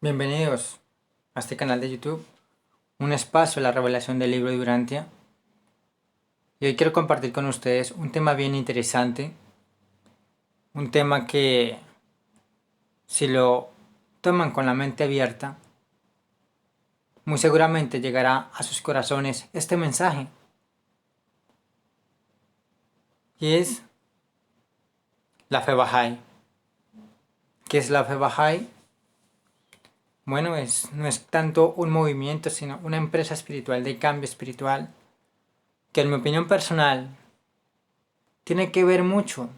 Bienvenidos a este canal de YouTube, un espacio a la revelación del libro de Urantia. Y hoy quiero compartir con ustedes un tema bien interesante, un tema que si lo toman con la mente abierta, muy seguramente llegará a sus corazones este mensaje. Y es la fe Bahá'í. ¿Qué es la fe Bahá'í? Bueno, no es tanto un movimiento, sino una empresa espiritual de cambio espiritual que en mi opinión personal tiene que ver mucho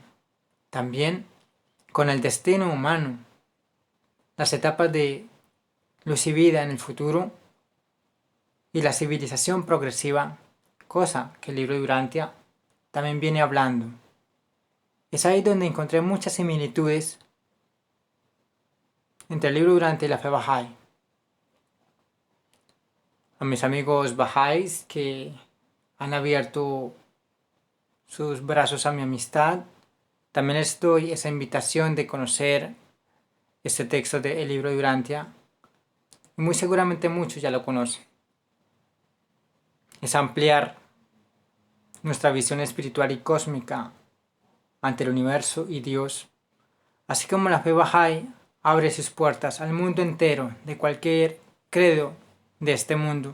también con el destino humano, las etapas de luz y vida en el futuro y la civilización progresiva, cosa que el libro de Urantia también viene hablando. Es ahí donde encontré muchas similitudes entre el libro de Urantia y la fe Bahá'í. A mis amigos Bahá'ís que han abierto sus brazos a mi amistad, también les doy esa invitación de conocer este texto del libro de Urantia, y muy seguramente muchos ya lo conocen. Es ampliar nuestra visión espiritual y cósmica ante el universo y Dios, así como la fe Bahá'í abre sus puertas al mundo entero de cualquier credo de este mundo,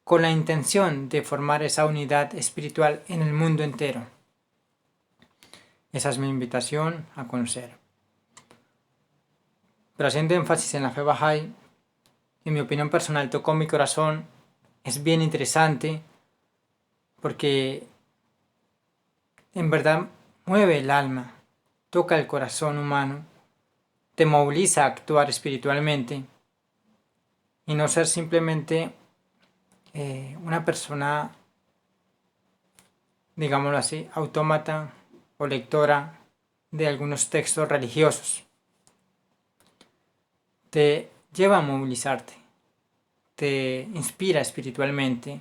con la intención de formar esa unidad espiritual en el mundo entero. Esa es mi invitación a conocer. Pero haciendo énfasis en la fe Bahá'í, en mi opinión personal tocó mi corazón, es bien interesante porque en verdad mueve el alma, toca el corazón humano, te moviliza a actuar espiritualmente y no ser simplemente una persona, digámoslo así, autómata o lectora de algunos textos religiosos. Te lleva a movilizarte, te inspira espiritualmente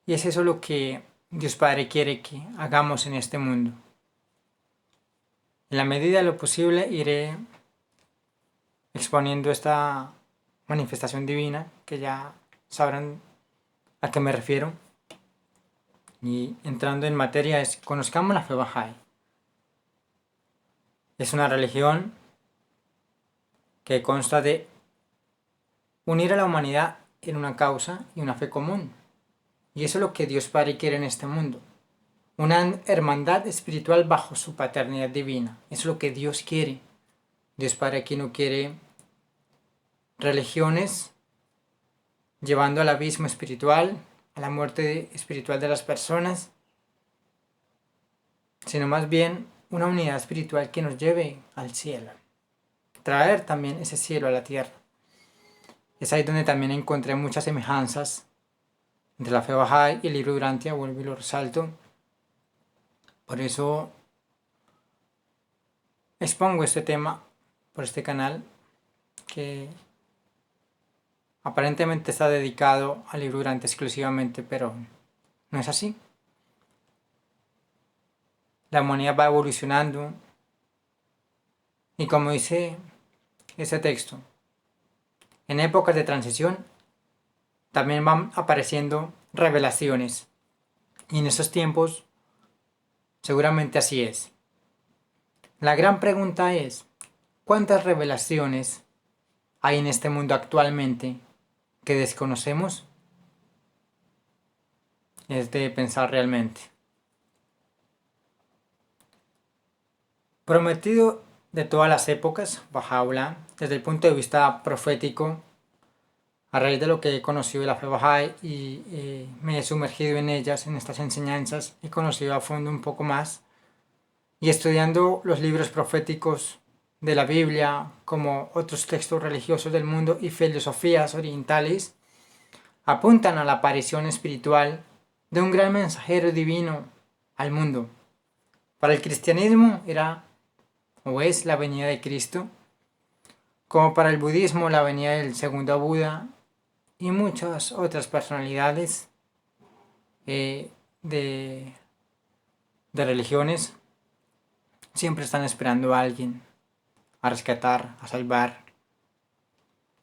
y es eso lo que Dios Padre quiere que hagamos en este mundo. En la medida de lo posible iré exponiendo esta manifestación divina, que ya sabrán a qué me refiero. Y entrando en materia, conozcamos la fe Bahá'í. Es una religión que consta de unir a la humanidad en una causa y una fe común. Y eso es lo que Dios Padre quiere en este mundo. Una hermandad espiritual bajo su paternidad divina. Eso es lo que Dios quiere. Dios Padre aquí no quiere religiones llevando al abismo espiritual, a la muerte espiritual de las personas, sino más bien una unidad espiritual que nos lleve al cielo. Traer también ese cielo a la tierra. Es ahí donde también encontré muchas semejanzas entre la fe Bahá'í y el libro de Urantia, vuelvo y lo resalto. Por eso expongo este tema por este canal que aparentemente está dedicado al libro de Urantia exclusivamente, pero no es así. La humanidad va evolucionando y como dice ese texto, en épocas de transición también van apareciendo revelaciones y en esos tiempos seguramente así es. La gran pregunta es, ¿cuántas revelaciones hay en este mundo actualmente que desconocemos? Es de pensar realmente. Prometido de todas las épocas, Baha'u'lláh, desde el punto de vista profético, a raíz de lo que he conocido de la fe Bahá'í y me he sumergido en ellas, en estas enseñanzas, he conocido a fondo un poco más y estudiando los libros proféticos de la Biblia, como otros textos religiosos del mundo y filosofías orientales, apuntan a la aparición espiritual de un gran mensajero divino al mundo. Para el cristianismo era o es la venida de Cristo, como para el budismo la venida del segundo Buda y muchas otras personalidades de religiones siempre están esperando a alguien, a rescatar, a salvar.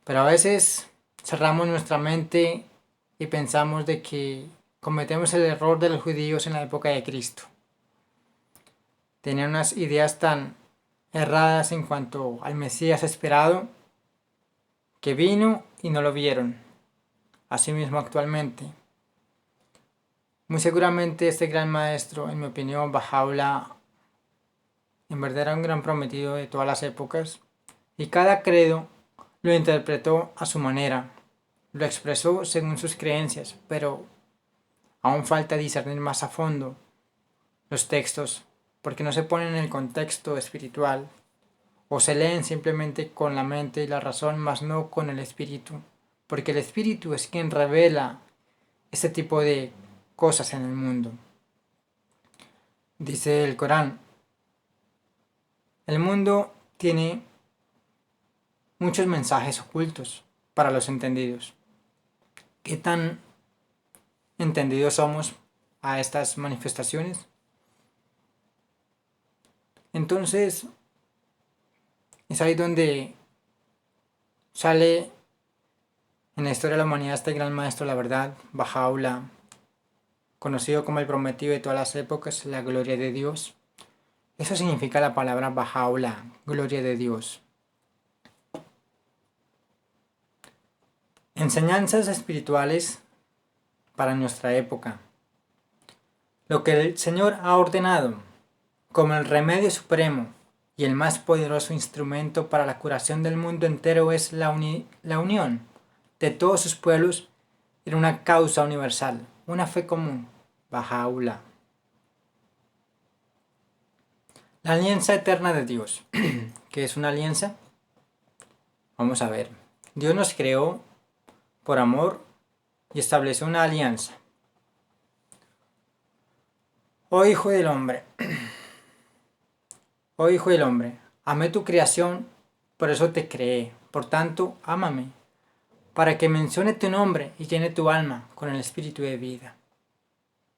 Pero a veces cerramos nuestra mente y pensamos de que cometemos el error de los judíos en la época de Cristo. Tenían unas ideas tan erradas en cuanto al Mesías esperado que vino y no lo vieron. Asimismo actualmente. Muy seguramente este gran maestro, en mi opinión, Bahá'u'lláh, en verdad era un gran prometido de todas las épocas y cada credo lo interpretó a su manera, lo expresó según sus creencias, pero aún falta discernir más a fondo los textos porque no se ponen en el contexto espiritual o se leen simplemente con la mente y la razón, mas no con el espíritu, porque el espíritu es quien revela este tipo de cosas en el mundo. Dice el Corán, el mundo tiene muchos mensajes ocultos para los entendidos. ¿Qué tan entendidos somos a estas manifestaciones? Entonces, es ahí donde sale en la historia de la humanidad este gran maestro, la verdad, Bahá'u'lláh, conocido como el prometido de todas las épocas, la gloria de Dios. Eso significa la palabra Bahá'u'lláh, gloria de Dios. Enseñanzas espirituales para nuestra época. Lo que el Señor ha ordenado como el remedio supremo y el más poderoso instrumento para la curación del mundo entero es la unión de todos sus pueblos en una causa universal, una fe común, Bahá'u'lláh. La alianza eterna de Dios. ¿Qué es una alianza? Vamos a ver. Dios nos creó por amor y estableció una alianza. Oh hijo del hombre, oh hijo del hombre, amé tu creación, por eso te creé. Por tanto, ámame, para que mencione tu nombre y llene tu alma con el espíritu de vida.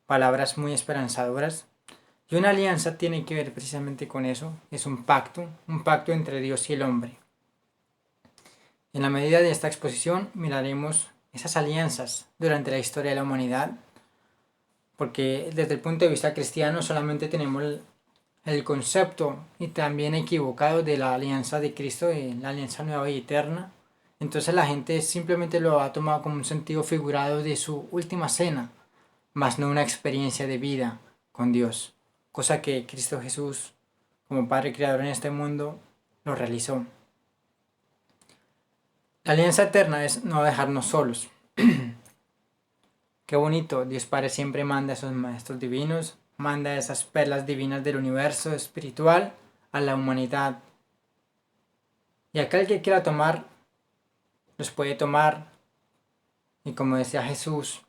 Palabras muy esperanzadoras. Y una alianza tiene que ver precisamente con eso. Es un pacto entre Dios y el hombre. En la medida de esta exposición miraremos esas alianzas durante la historia de la humanidad, porque desde el punto de vista cristiano solamente tenemos el concepto y también equivocado de la alianza de Cristo, de la alianza nueva y eterna. Entonces la gente simplemente lo ha tomado como un sentido figurado de su última cena, más no una experiencia de vida con Dios, cosa que Cristo Jesús, como Padre Creador en este mundo, lo realizó. La alianza eterna es no dejarnos solos. Qué bonito, Dios Padre siempre manda a esos maestros divinos, manda esas perlas divinas del universo espiritual a la humanidad. Y aquel que quiera tomar, los puede tomar. Y como decía Jesús,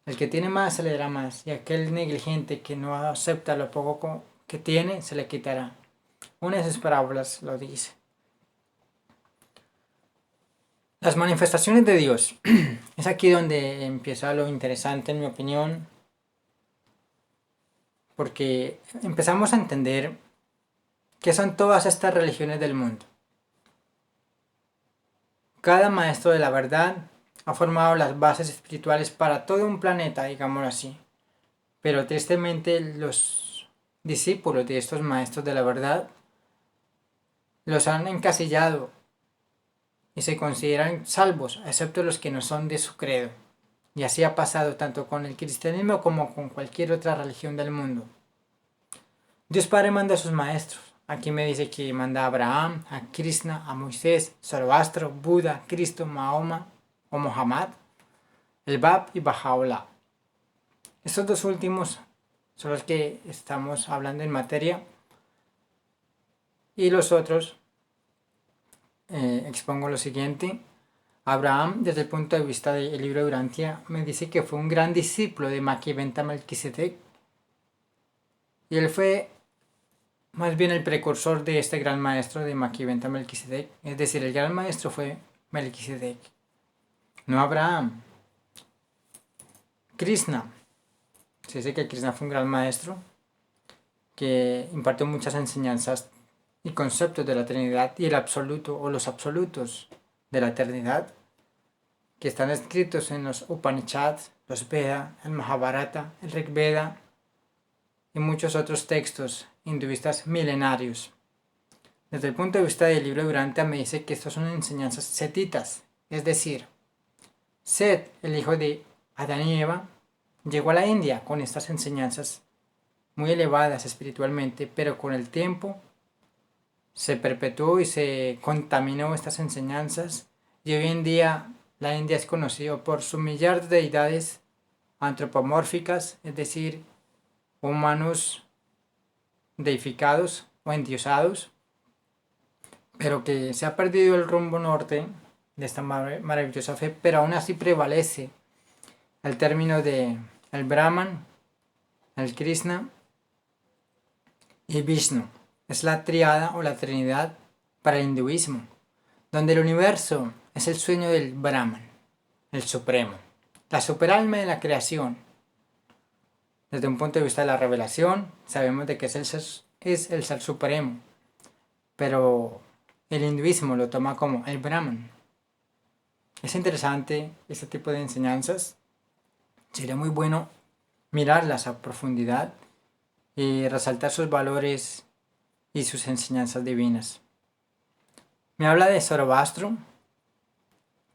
el que tiene más se le dará más, y aquel negligente que no acepta lo poco que tiene, se le quitará. Una de esas parábolas lo dice. Las manifestaciones de Dios. Es aquí donde empieza lo interesante, en mi opinión, porque empezamos a entender qué son todas estas religiones del mundo. Cada maestro de la verdad ha formado las bases espirituales para todo un planeta, digámoslo así. Pero tristemente los discípulos de estos maestros de la verdad los han encasillado y se consideran salvos, excepto los que no son de su credo. Y así ha pasado tanto con el cristianismo como con cualquier otra religión del mundo. Dios Padre manda a sus maestros. Aquí me dice que manda a Abraham, a Krishna, a Moisés, Zoroastro, Buda, Cristo, Mahoma o Muhammad, el Bab y Bahá'u'lláh. Estos dos últimos son los que estamos hablando en materia. Y los otros, expongo lo siguiente. Abraham, desde el punto de vista del libro de Urantia, me dice que fue un gran discípulo de Maki Benta Melquisedec. Y él fue más bien el precursor de este gran maestro de Maki Benta Melquisedec. Es decir, el gran maestro fue Melquisedec, no Abraham. Krishna. Se dice que Krishna fue un gran maestro que impartió muchas enseñanzas y conceptos de la Trinidad y el absoluto o los absolutos de la eternidad que están escritos en los Upanishads, los Veda, el Mahabharata, el Rig Veda y muchos otros textos hinduistas milenarios. Desde el punto de vista del libro de Durante me dice que estas son enseñanzas setitas, es decir, Set, el hijo de Adán y Eva, llegó a la India con estas enseñanzas muy elevadas espiritualmente, pero con el tiempo se perpetuó y se contaminó estas enseñanzas y hoy en día la India es conocida por su millar de deidades antropomórficas, es decir, humanos deificados o endiosados, pero que se ha perdido el rumbo norte de esta maravillosa fe, pero aún así prevalece el término de el Brahman, el Krishna y Vishnu. Es la triada o la trinidad para el hinduismo, donde el universo es el sueño del Brahman, el supremo, la superalma de la creación. Desde un punto de vista de la revelación, sabemos de que es el ser supremo, pero el hinduismo lo toma como el Brahman. Es interesante este tipo de enseñanzas. Sería muy bueno mirarlas a profundidad y resaltar sus valores y sus enseñanzas divinas. Me habla de Zoroastro,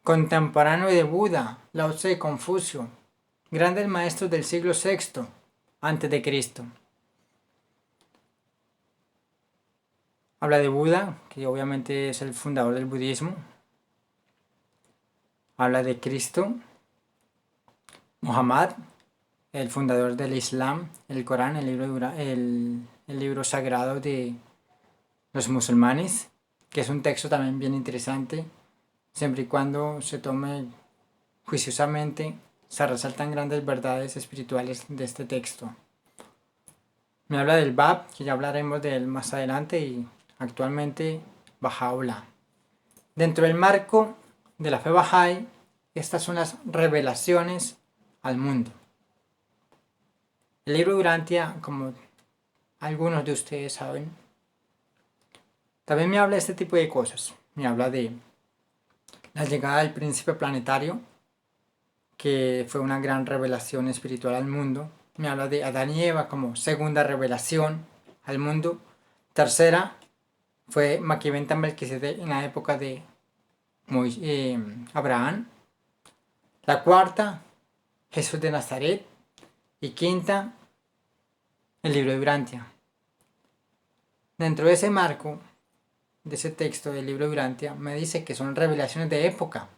contemporáneo de Buda, Lao Tse y Confucio, grandes maestros del siglo VI a.C. Habla de Buda, que obviamente es el fundador del budismo. Habla de Cristo, Muhammad, el fundador del Islam, el Corán, el libro sagrado de los musulmanes, que es un texto también bien interesante, siempre y cuando se tome juiciosamente, se resaltan grandes verdades espirituales de este texto. Me habla del Bab, que ya hablaremos de él más adelante, y actualmente Baha'u'lláh. Dentro del marco de la fe Bahá'í, estas son las revelaciones al mundo. El libro Urantia, como algunos de ustedes saben, también me habla de este tipo de cosas. Me habla de la llegada del príncipe planetario, que fue una gran revelación espiritual al mundo. Me habla de Adán y Eva como segunda revelación al mundo. Tercera fue Maquiventa Melquisedec en la época de Abraham. La cuarta, Jesús de Nazaret. Y quinta, el libro de Urantia. Dentro de ese marco, de ese texto del libro de Urantia, me dice que son revelaciones de época,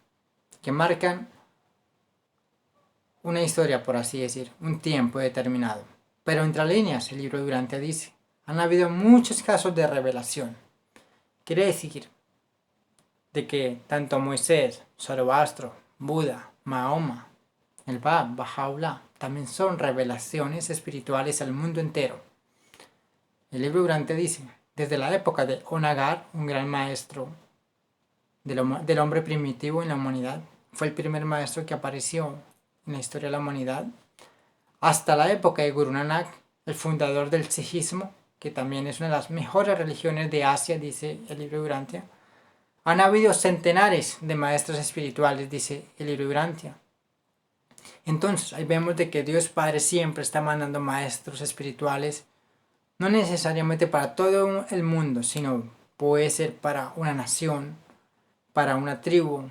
que marcan una historia, por así decir, un tiempo determinado. Pero entre líneas, el libro de Urantia dice, han habido muchos casos de revelación. Quiere decir de que tanto Moisés, Zoroastro, Buda, Mahoma, el Bab, Baha'u'lláh, también son revelaciones espirituales al mundo entero. El libro Urantia dice, desde la época de Onagar, un gran maestro del hombre primitivo en la humanidad, fue el primer maestro que apareció en la historia de la humanidad, hasta la época de Guru Nanak, el fundador del Sijismo, que también es una de las mejores religiones de Asia, dice el libro Urantia. Han habido centenares de maestros espirituales, dice el libro Urantia. Entonces, ahí vemos de que Dios Padre siempre está mandando maestros espirituales, no necesariamente para todo el mundo, sino puede ser para una nación, para una tribu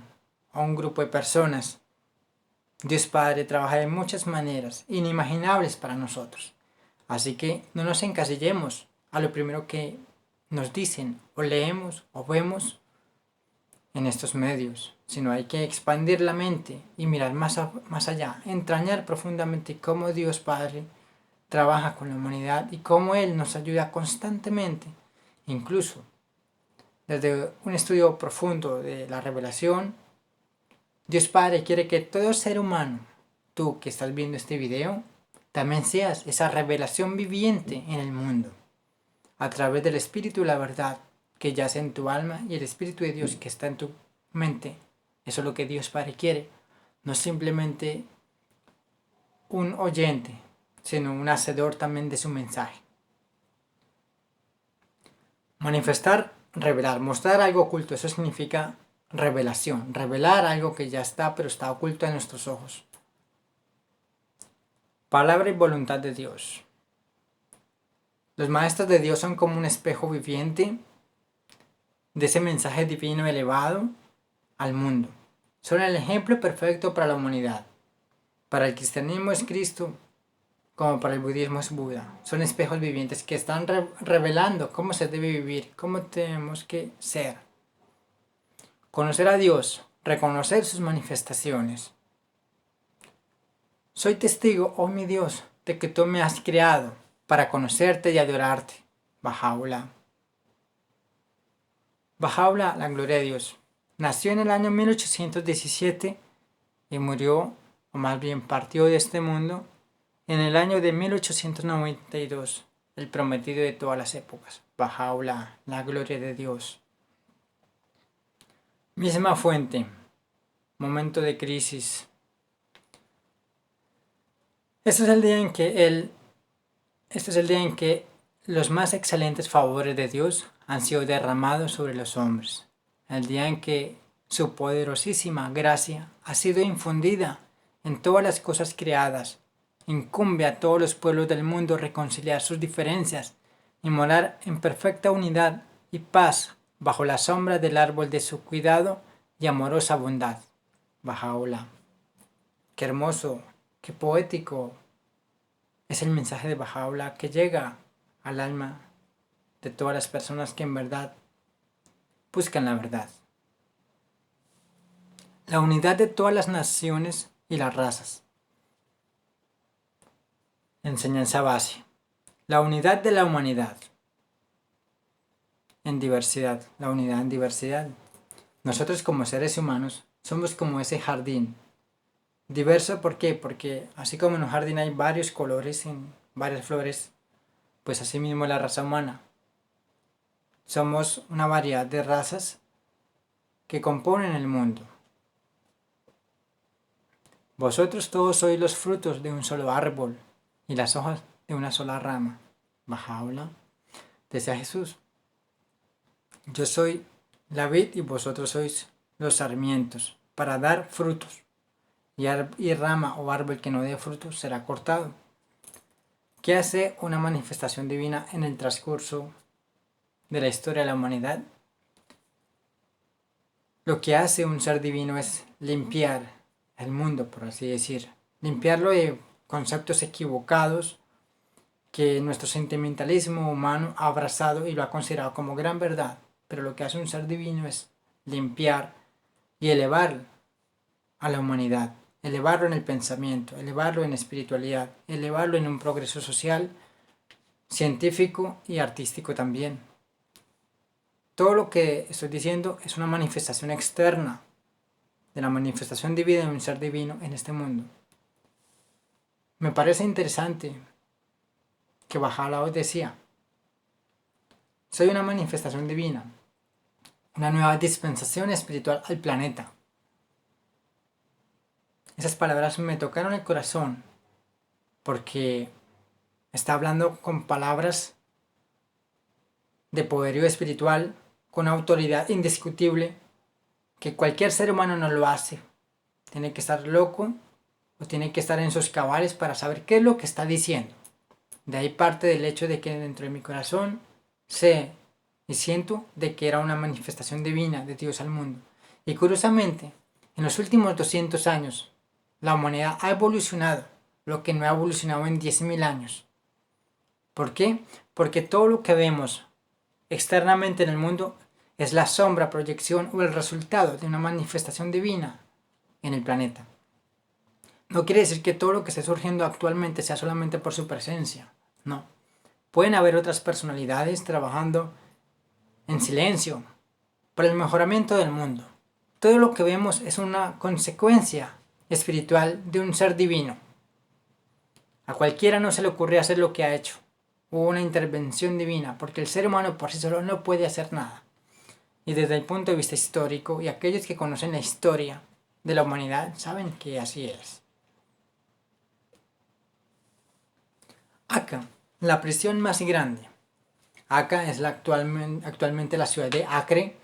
o un grupo de personas. Dios Padre trabaja de muchas maneras inimaginables para nosotros. Así que no nos encasillemos a lo primero que nos dicen o leemos o vemos en estos medios, sino hay que expandir la mente y mirar más allá, entrañar profundamente cómo Dios Padre trabaja con la humanidad y cómo Él nos ayuda constantemente, incluso desde un estudio profundo de la revelación. Dios Padre quiere que todo ser humano, tú que estás viendo este video, también seas esa revelación viviente en el mundo, a través del Espíritu y la verdad que yace en tu alma y el Espíritu de Dios que está en tu mente. Eso es lo que Dios Padre quiere, no simplemente un oyente, sino un hacedor también de su mensaje. Manifestar, revelar, mostrar algo oculto, eso significa revelación, revelar algo que ya está, pero está oculto a nuestros ojos. Palabra y voluntad de Dios. Los maestros de Dios son como un espejo viviente de ese mensaje divino elevado al mundo. Son el ejemplo perfecto para la humanidad. Para el cristianismo es Cristo, como para el budismo es Buda. Son espejos vivientes que están revelando cómo se debe vivir, cómo tenemos que ser. Conocer a Dios, reconocer sus manifestaciones. Soy testigo, oh mi Dios, de que tú me has creado para conocerte y adorarte. Baha'u'lláh. Baha'u'lláh, la gloria de Dios, nació en el año 1817 y murió, o más bien partió de este mundo, en el año de 1892, el prometido de todas las épocas. Baha'u'lláh, la gloria de Dios. Misma fuente, momento de crisis. Este es el día en que los más excelentes favores de Dios han sido derramados sobre los hombres. El día en que su poderosísima gracia ha sido infundida en todas las cosas creadas. Incumbe a todos los pueblos del mundo reconciliar sus diferencias y morar en perfecta unidad y paz bajo la sombra del árbol de su cuidado y amorosa bondad. Baha'u'lláh. Qué hermoso, qué poético es el mensaje de Baha'u'lláh que llega al alma de todas las personas que en verdad buscan la verdad. La unidad de todas las naciones y las razas. Enseñanza base. La unidad de la humanidad. En diversidad. La unidad en diversidad. Nosotros como seres humanos somos como ese jardín. Diverso, ¿por qué? Porque así como en un jardín hay varios colores, en varias flores, pues así mismo la raza humana. Somos una variedad de razas que componen el mundo. Vosotros todos sois los frutos de un solo árbol y las hojas de una sola rama. Baha'u'lláh. Decía Jesús: yo soy la vid y vosotros sois los sarmientos, para dar frutos. Y rama o árbol que no dé frutos será cortado. ¿Qué hace una manifestación divina en el transcurso de la historia de la humanidad? Lo que hace un ser divino es limpiar el mundo, por así decir. Limpiarlo de conceptos equivocados que nuestro sentimentalismo humano ha abrazado y lo ha considerado como gran verdad. Pero lo que hace un ser divino es limpiar y elevar a la humanidad. Elevarlo en el pensamiento, elevarlo en espiritualidad, elevarlo en un progreso social, científico y artístico también. Todo lo que estoy diciendo es una manifestación externa de la manifestación divina de un ser divino en este mundo. Me parece interesante que Baha'u'lláh decía: soy una manifestación divina, una nueva dispensación espiritual al planeta. Esas palabras me tocaron el corazón porque está hablando con palabras de poderío espiritual, con autoridad indiscutible, que cualquier ser humano no lo hace. Tiene que estar loco o tiene que estar en sus cabales para saber qué es lo que está diciendo. De ahí parte del hecho de que dentro de mi corazón sé y siento de que era una manifestación divina de Dios al mundo. Y curiosamente, en los últimos 200 años, la humanidad ha evolucionado, lo que no ha evolucionado en 10.000 años. ¿Por qué? Porque todo lo que vemos externamente en el mundo es la sombra, proyección o el resultado de una manifestación divina en el planeta. No quiere decir que todo lo que esté surgiendo actualmente sea solamente por su presencia, no. Pueden haber otras personalidades trabajando en silencio por el mejoramiento del mundo. Todo lo que vemos es una consecuencia espiritual de un ser divino. A cualquiera no se le ocurre hacer lo que ha hecho. Hubo una intervención divina, porque el ser humano por sí solo no puede hacer nada. Y desde el punto de vista histórico, y aquellos que conocen la historia de la humanidad saben que así es. Acá, la prisión más grande. Acá es actualmente la ciudad de Acre.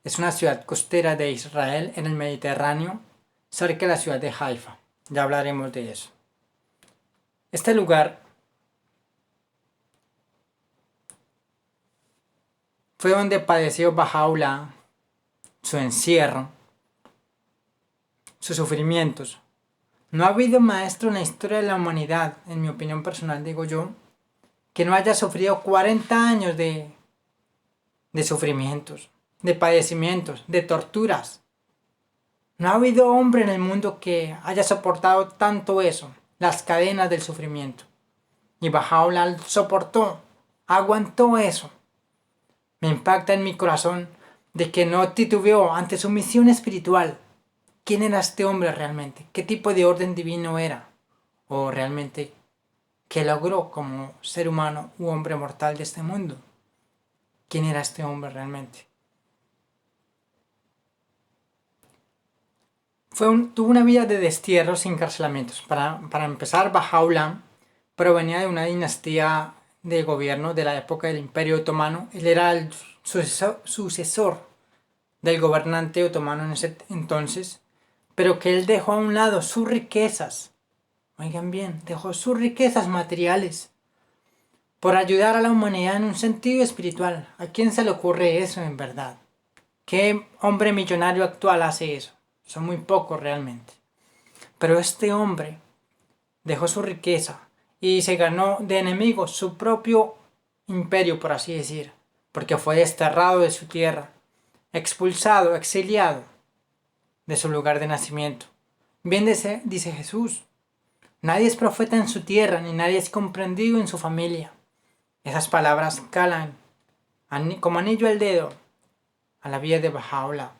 Es una ciudad costera de Israel en el Mediterráneo, cerca de la ciudad de Haifa. Ya hablaremos de eso. Este lugar fue donde padeció Bahá'u'lláh, su encierro, sus sufrimientos. No ha habido maestro en la historia de la humanidad, en mi opinión personal digo yo, que no haya sufrido 40 años de sufrimientos, de padecimientos, de torturas. No ha habido hombre en el mundo que haya soportado tanto eso, las cadenas del sufrimiento. Y Bahá'u'lláh soportó, aguantó eso. Me impacta en mi corazón de que no titubeó ante su misión espiritual. ¿Quién era este hombre realmente? ¿Qué tipo de orden divino era? ¿O realmente qué logró como ser humano u hombre mortal de este mundo? ¿Quién era este hombre realmente? Tuvo una vida de destierros y encarcelamientos. Para empezar, Bahá'u'lláh provenía de una dinastía de gobierno de la época del Imperio Otomano. Él era el sucesor del gobernante otomano en ese entonces, pero que él dejó a un lado sus riquezas. Oigan bien, dejó sus riquezas materiales por ayudar a la humanidad en un sentido espiritual. ¿A quién se le ocurre eso en verdad? ¿Qué hombre millonario actual hace eso? Son muy pocos realmente. Pero este hombre dejó su riqueza y se ganó de enemigos su propio imperio, por así decir, porque fue desterrado de su tierra, expulsado, exiliado de su lugar de nacimiento. Bien dice Jesús, nadie es profeta en su tierra, ni nadie es comprendido en su familia. Esas palabras calan como anillo al dedo a la vida de Bahá'u'lláh.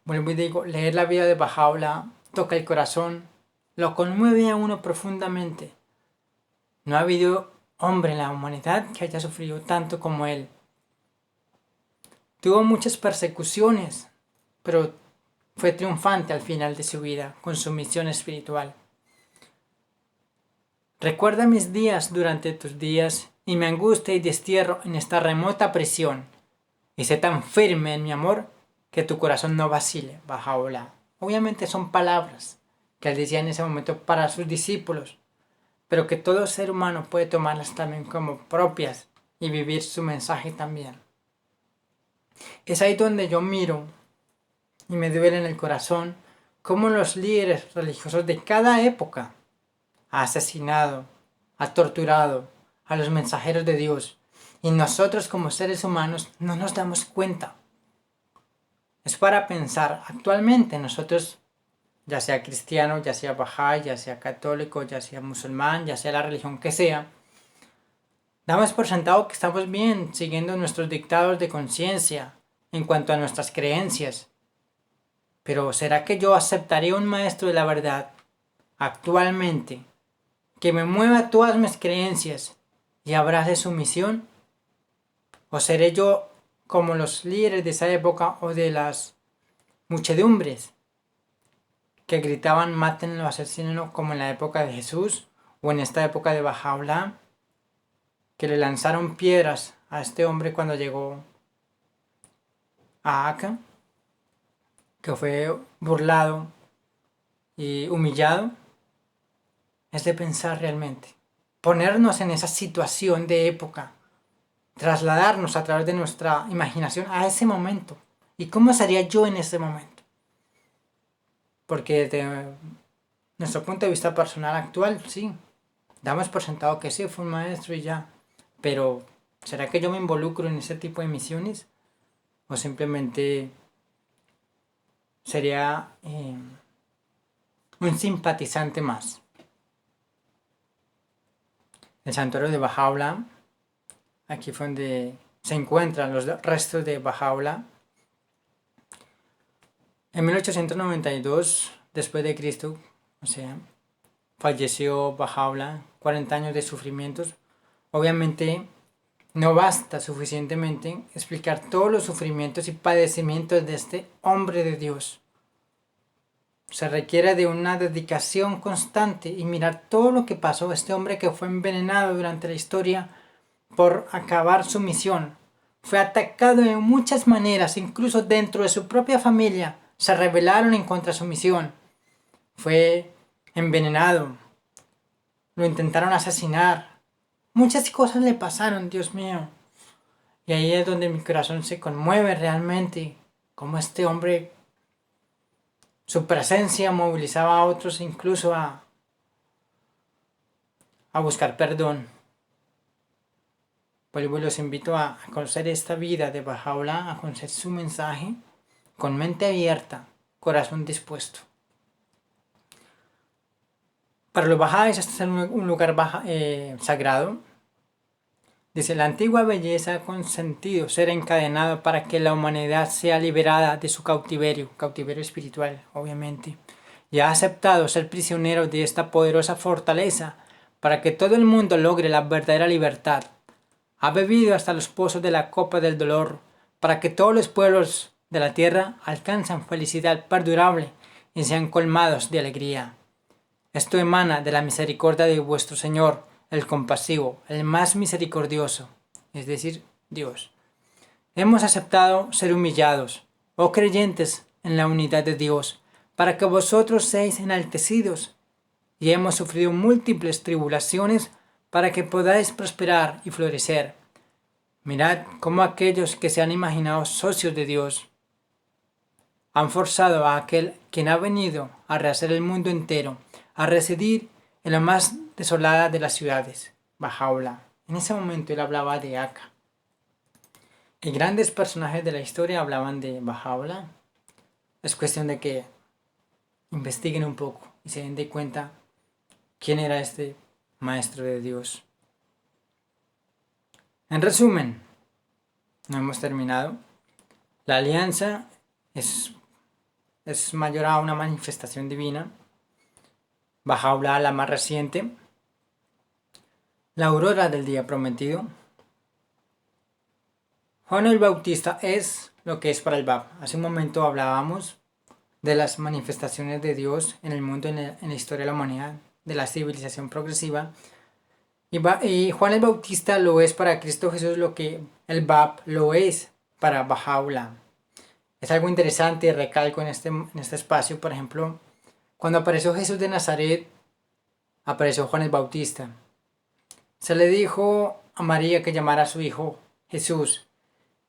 Vuelvo y digo, leer la vida de Bahá'u'lláh toca el corazón, lo conmueve a uno profundamente. No ha habido hombre en la humanidad que haya sufrido tanto como él. Tuvo muchas persecuciones, pero fue triunfante al final de su vida con su misión espiritual. Recuerda mis días durante tus días y mi angustia y destierro en esta remota prisión, y sé tan firme en mi amor que tu corazón no vacile, Bahá'u'lláh. Obviamente son palabras que él decía en ese momento para sus discípulos, pero que todo ser humano puede tomarlas también como propias y vivir su mensaje también. Es ahí donde yo miro y me duele en el corazón cómo los líderes religiosos de cada época ha asesinado, ha torturado a los mensajeros de Dios, y nosotros como seres humanos no nos damos cuenta. Es para pensar, actualmente nosotros, ya sea cristiano, ya sea Bahá'í, ya sea católico, ya sea musulmán, ya sea la religión que sea, damos por sentado que estamos bien siguiendo nuestros dictados de conciencia en cuanto a nuestras creencias. Pero ¿será que yo aceptaría un maestro de la verdad actualmente que me mueva todas mis creencias y abrace su misión? ¿O seré yo como los líderes de esa época o de las muchedumbres que gritaban mátenlo, asesínenlo, como en la época de Jesús o en esta época de Bahá'u'lláh, que le lanzaron piedras a este hombre cuando llegó a Acá, que fue burlado y humillado? Es de pensar realmente, ponernos en esa situación de época, trasladarnos a través de nuestra imaginación a ese momento. ¿Y cómo sería yo en ese momento? Porque desde nuestro punto de vista personal actual, sí, damos por sentado que sí, fue un maestro y ya. Pero, ¿será que yo me involucro en ese tipo de misiones? ¿O simplemente sería un simpatizante más? El santuario de Bahá'u'lláh, aquí fue donde se encuentran los restos de Bahá'u'lláh. En 1892, después de Cristo, o sea, falleció Bahá'u'lláh, 40 años de sufrimientos. Obviamente no basta suficientemente explicar todos los sufrimientos y padecimientos de este hombre de Dios. Se requiere de una dedicación constante y mirar todo lo que pasó. Este hombre que fue envenenado durante la historia por acabar su misión. Fue atacado de muchas maneras, incluso dentro de su propia familia. Se rebelaron en contra de su misión. Fue envenenado. Lo intentaron asesinar. Muchas cosas le pasaron, Dios mío. Y ahí es donde mi corazón se conmueve realmente. Como este hombre, su presencia movilizaba a otros incluso a buscar perdón. Vuelvo y los invito a conocer esta vida de Baha'u'lláh, a conocer su mensaje con mente abierta, corazón dispuesto. Para los Bahá'ís este es un lugar sagrado. Dice, la antigua belleza ha consentido ser encadenado para que la humanidad sea liberada de su cautiverio espiritual, obviamente, y ha aceptado ser prisionero de esta poderosa fortaleza para que todo el mundo logre la verdadera libertad. Ha bebido hasta los pozos de la copa del dolor para que todos los pueblos de la tierra alcancen felicidad perdurable y sean colmados de alegría. Esto emana de la misericordia de vuestro Señor, el compasivo, el más misericordioso, es decir, Dios. Hemos aceptado ser humillados, oh creyentes, en la unidad de Dios, para que vosotros seáis enaltecidos, y hemos sufrido múltiples tribulaciones para que podáis prosperar y florecer. Mirad cómo aquellos que se han imaginado socios de Dios han forzado a aquel quien ha venido a rehacer el mundo entero a residir en la más desolada de las ciudades, Baha'u'lláh. En ese momento él hablaba de Akka. Y grandes personajes de la historia hablaban de Baha'u'lláh. Es cuestión de que investiguen un poco y se den de cuenta quién era este maestro de Dios. En resumen, no hemos terminado. La alianza es mayor a una manifestación divina. Baha'u'lláh, la más reciente. La aurora del día prometido. Juan el Bautista es lo que es para el Bab. Hace un momento hablábamos de las manifestaciones de Dios en el mundo, en la historia de la humanidad, de la civilización progresiva. Y Juan el Bautista lo es para Cristo Jesús lo que el Bab lo es para Baha'u'lláh. Es algo interesante, recalco en este espacio, por ejemplo, cuando apareció Jesús de Nazaret, apareció Juan el Bautista. Se le dijo a María que llamara a su hijo Jesús,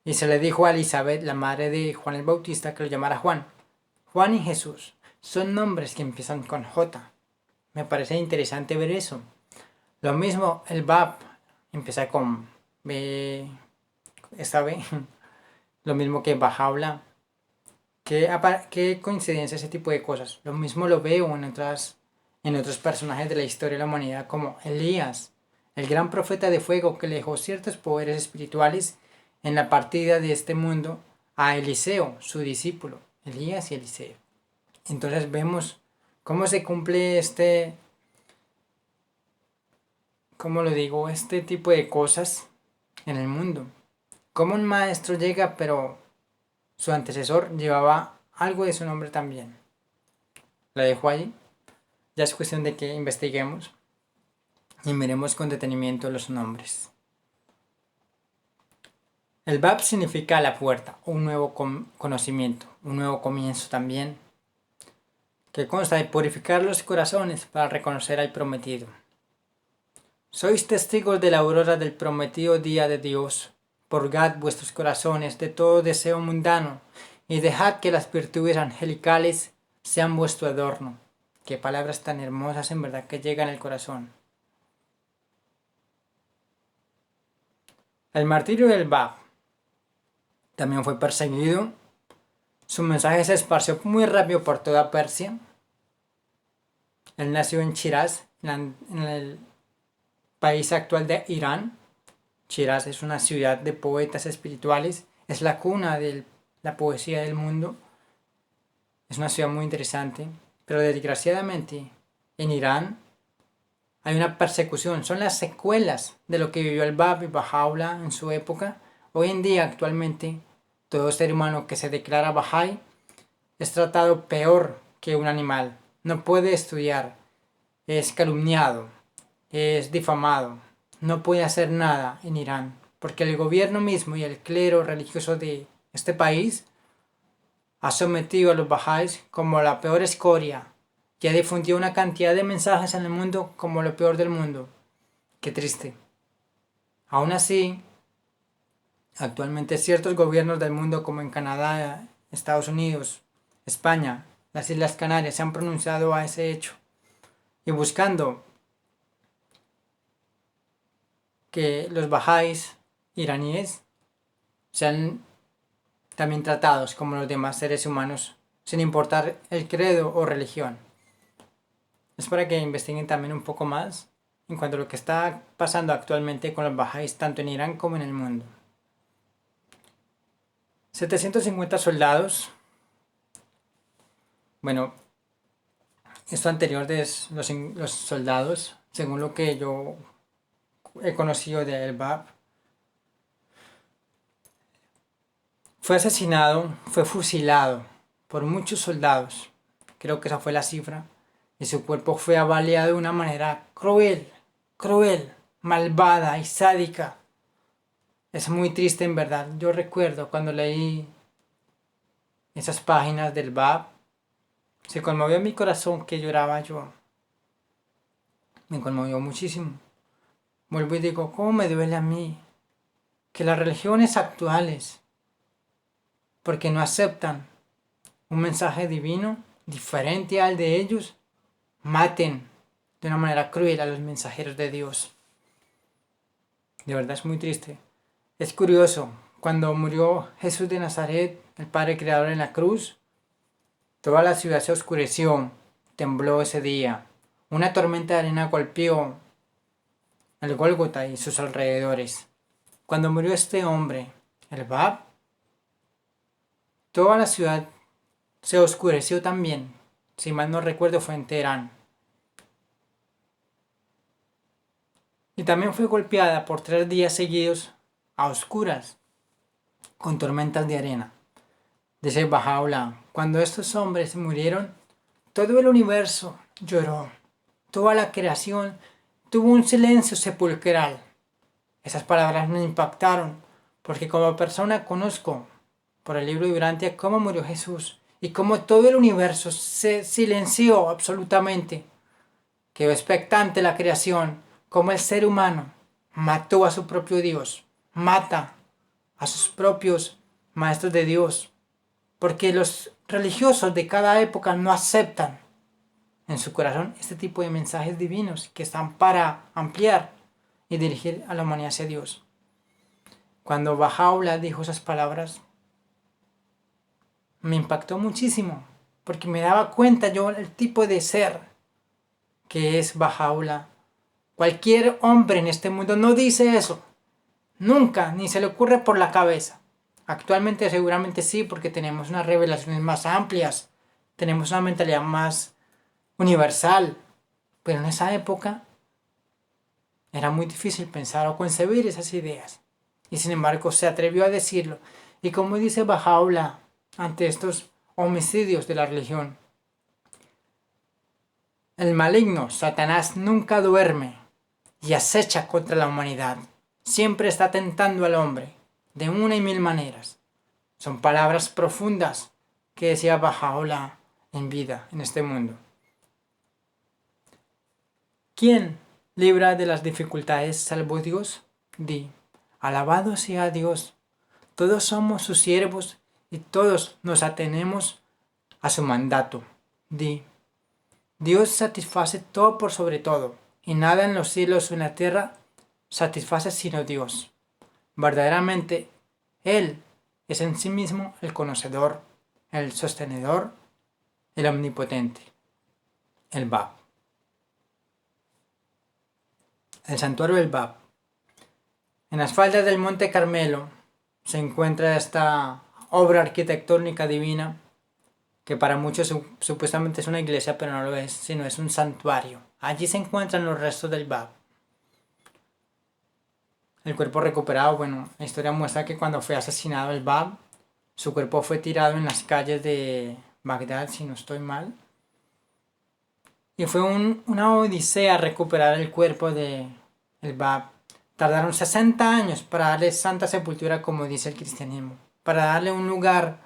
y se le dijo a Elizabeth, la madre de Juan el Bautista, que lo llamara Juan. Juan y Jesús son nombres que empiezan con J. Me parece interesante ver eso. Lo mismo el Bab empieza con B, esta B. Lo mismo que Baha'u'lláh. Qué coincidencia ese tipo de cosas. Lo mismo lo veo en otros personajes de la historia de la humanidad, como Elías, el gran profeta de fuego que le dejó ciertos poderes espirituales en la partida de este mundo a Eliseo, su discípulo, Elías y Eliseo. Entonces vemos cómo se cumple este tipo de cosas en el mundo. Cómo un maestro llega, pero su antecesor llevaba algo de su nombre también. La dejo allí. Ya es cuestión de que investiguemos y miremos con detenimiento los nombres. El Bab significa la puerta, un nuevo conocimiento, un nuevo comienzo también, que consta de purificar los corazones para reconocer al prometido. Sois testigos de la aurora del prometido día de Dios. Purgad vuestros corazones de todo deseo mundano y dejad que las virtudes angelicales sean vuestro adorno. Qué palabras tan hermosas en verdad que llegan al corazón. El martirio del Bab también fue perseguido. Su mensaje se esparció muy rápido por toda Persia. Él nació en Shiraz, en el país actual de Irán. Shiraz es una ciudad de poetas espirituales, es la cuna de la poesía del mundo. Es una ciudad muy interesante, pero desgraciadamente en Irán hay una persecución, son las secuelas de lo que vivió el Bab y Baha'u'lláh en su época. Hoy en día, actualmente, todo ser humano que se declara Baha'i es tratado peor que un animal. No puede estudiar, es calumniado, es difamado, no puede hacer nada en Irán, porque el gobierno mismo y el clero religioso de este país ha sometido a los bahá'ís como la peor escoria y ha difundido una cantidad de mensajes en el mundo como lo peor del mundo. Qué triste. Aún así, actualmente ciertos gobiernos del mundo como en Canadá, Estados Unidos, España, las Islas Canarias se han pronunciado a ese hecho y buscando que los bahá'ís iraníes sean también tratados como los demás seres humanos sin importar el credo o religión. Es para que investiguen también un poco más en cuanto a lo que está pasando actualmente con los bahá'ís tanto en Irán como en el mundo. 750 soldados. Bueno, esto anterior de los soldados, según lo que yo he conocido de El Bab, fue asesinado, fue fusilado por muchos soldados, creo que esa fue la cifra, y su cuerpo fue avaliado de una manera cruel, malvada y sádica. Es muy triste en verdad. Yo recuerdo cuando leí esas páginas del Bab, se conmovió mi corazón que lloraba yo. Me conmovió muchísimo. Vuelvo y digo, ¿cómo me duele a mí que las religiones actuales, porque no aceptan un mensaje divino diferente al de ellos, maten de una manera cruel a los mensajeros de Dios? De verdad es muy triste. Es curioso, cuando murió Jesús de Nazaret, el Padre Creador en la cruz, toda la ciudad se oscureció, tembló ese día. Una tormenta de arena golpeó el Gólgota y sus alrededores. Cuando murió este hombre, el Bab, toda la ciudad se oscureció también. Si mal no recuerdo fue en Teherán. Y también fue golpeada por 3 días seguidos a oscuras, con tormentas de arena. Dice Bahá'u'lláh, cuando estos hombres murieron, todo el universo lloró. Toda la creación tuvo un silencio sepulcral. Esas palabras me impactaron, porque como persona conozco por el libro de Urantia cómo murió Jesús y cómo todo el universo se silenció absolutamente. Quedó expectante la creación, como el ser humano mató a su propio Dios, mata a sus propios maestros de Dios, porque los religiosos de cada época no aceptan en su corazón este tipo de mensajes divinos que están para ampliar y dirigir a la humanidad hacia Dios. Cuando Bahá'u'lláh dijo esas palabras, me impactó muchísimo, porque me daba cuenta yo el tipo de ser que es Bahá'u'lláh. Cualquier hombre en este mundo no dice eso, nunca, ni se le ocurre por la cabeza. Actualmente seguramente sí, porque tenemos unas revelaciones más amplias, tenemos una mentalidad más universal, pero en esa época era muy difícil pensar o concebir esas ideas, y sin embargo se atrevió a decirlo. Y como dice Bahá'u'lláh ante estos homicidios de la religión, el maligno Satanás nunca duerme y acecha contra la humanidad, siempre está tentando al hombre de una y mil maneras. Son palabras profundas que decía Bahá'u'lláh en vida en este mundo. ¿Quién libra de las dificultades salvo Dios? Di, alabado sea Dios, todos somos sus siervos y todos nos atenemos a su mandato. Di, Dios satisface todo por sobre todo, y nada en los cielos o en la tierra satisface sino Dios. Verdaderamente, Él es en sí mismo el conocedor, el sostenedor, el omnipotente, el Bab. El santuario del Bab. En las faldas del Monte Carmelo se encuentra esta obra arquitectónica divina que para muchos supuestamente es una iglesia, pero no lo es, sino es un santuario. Allí se encuentran los restos del Bab. El cuerpo recuperado, bueno, la historia muestra que cuando fue asesinado el Bab, su cuerpo fue tirado en las calles de Bagdad, si no estoy mal. Y fue una odisea recuperar el cuerpo de el Bab. Tardaron 60 años para darle santa sepultura, como dice el cristianismo, para darle un lugar,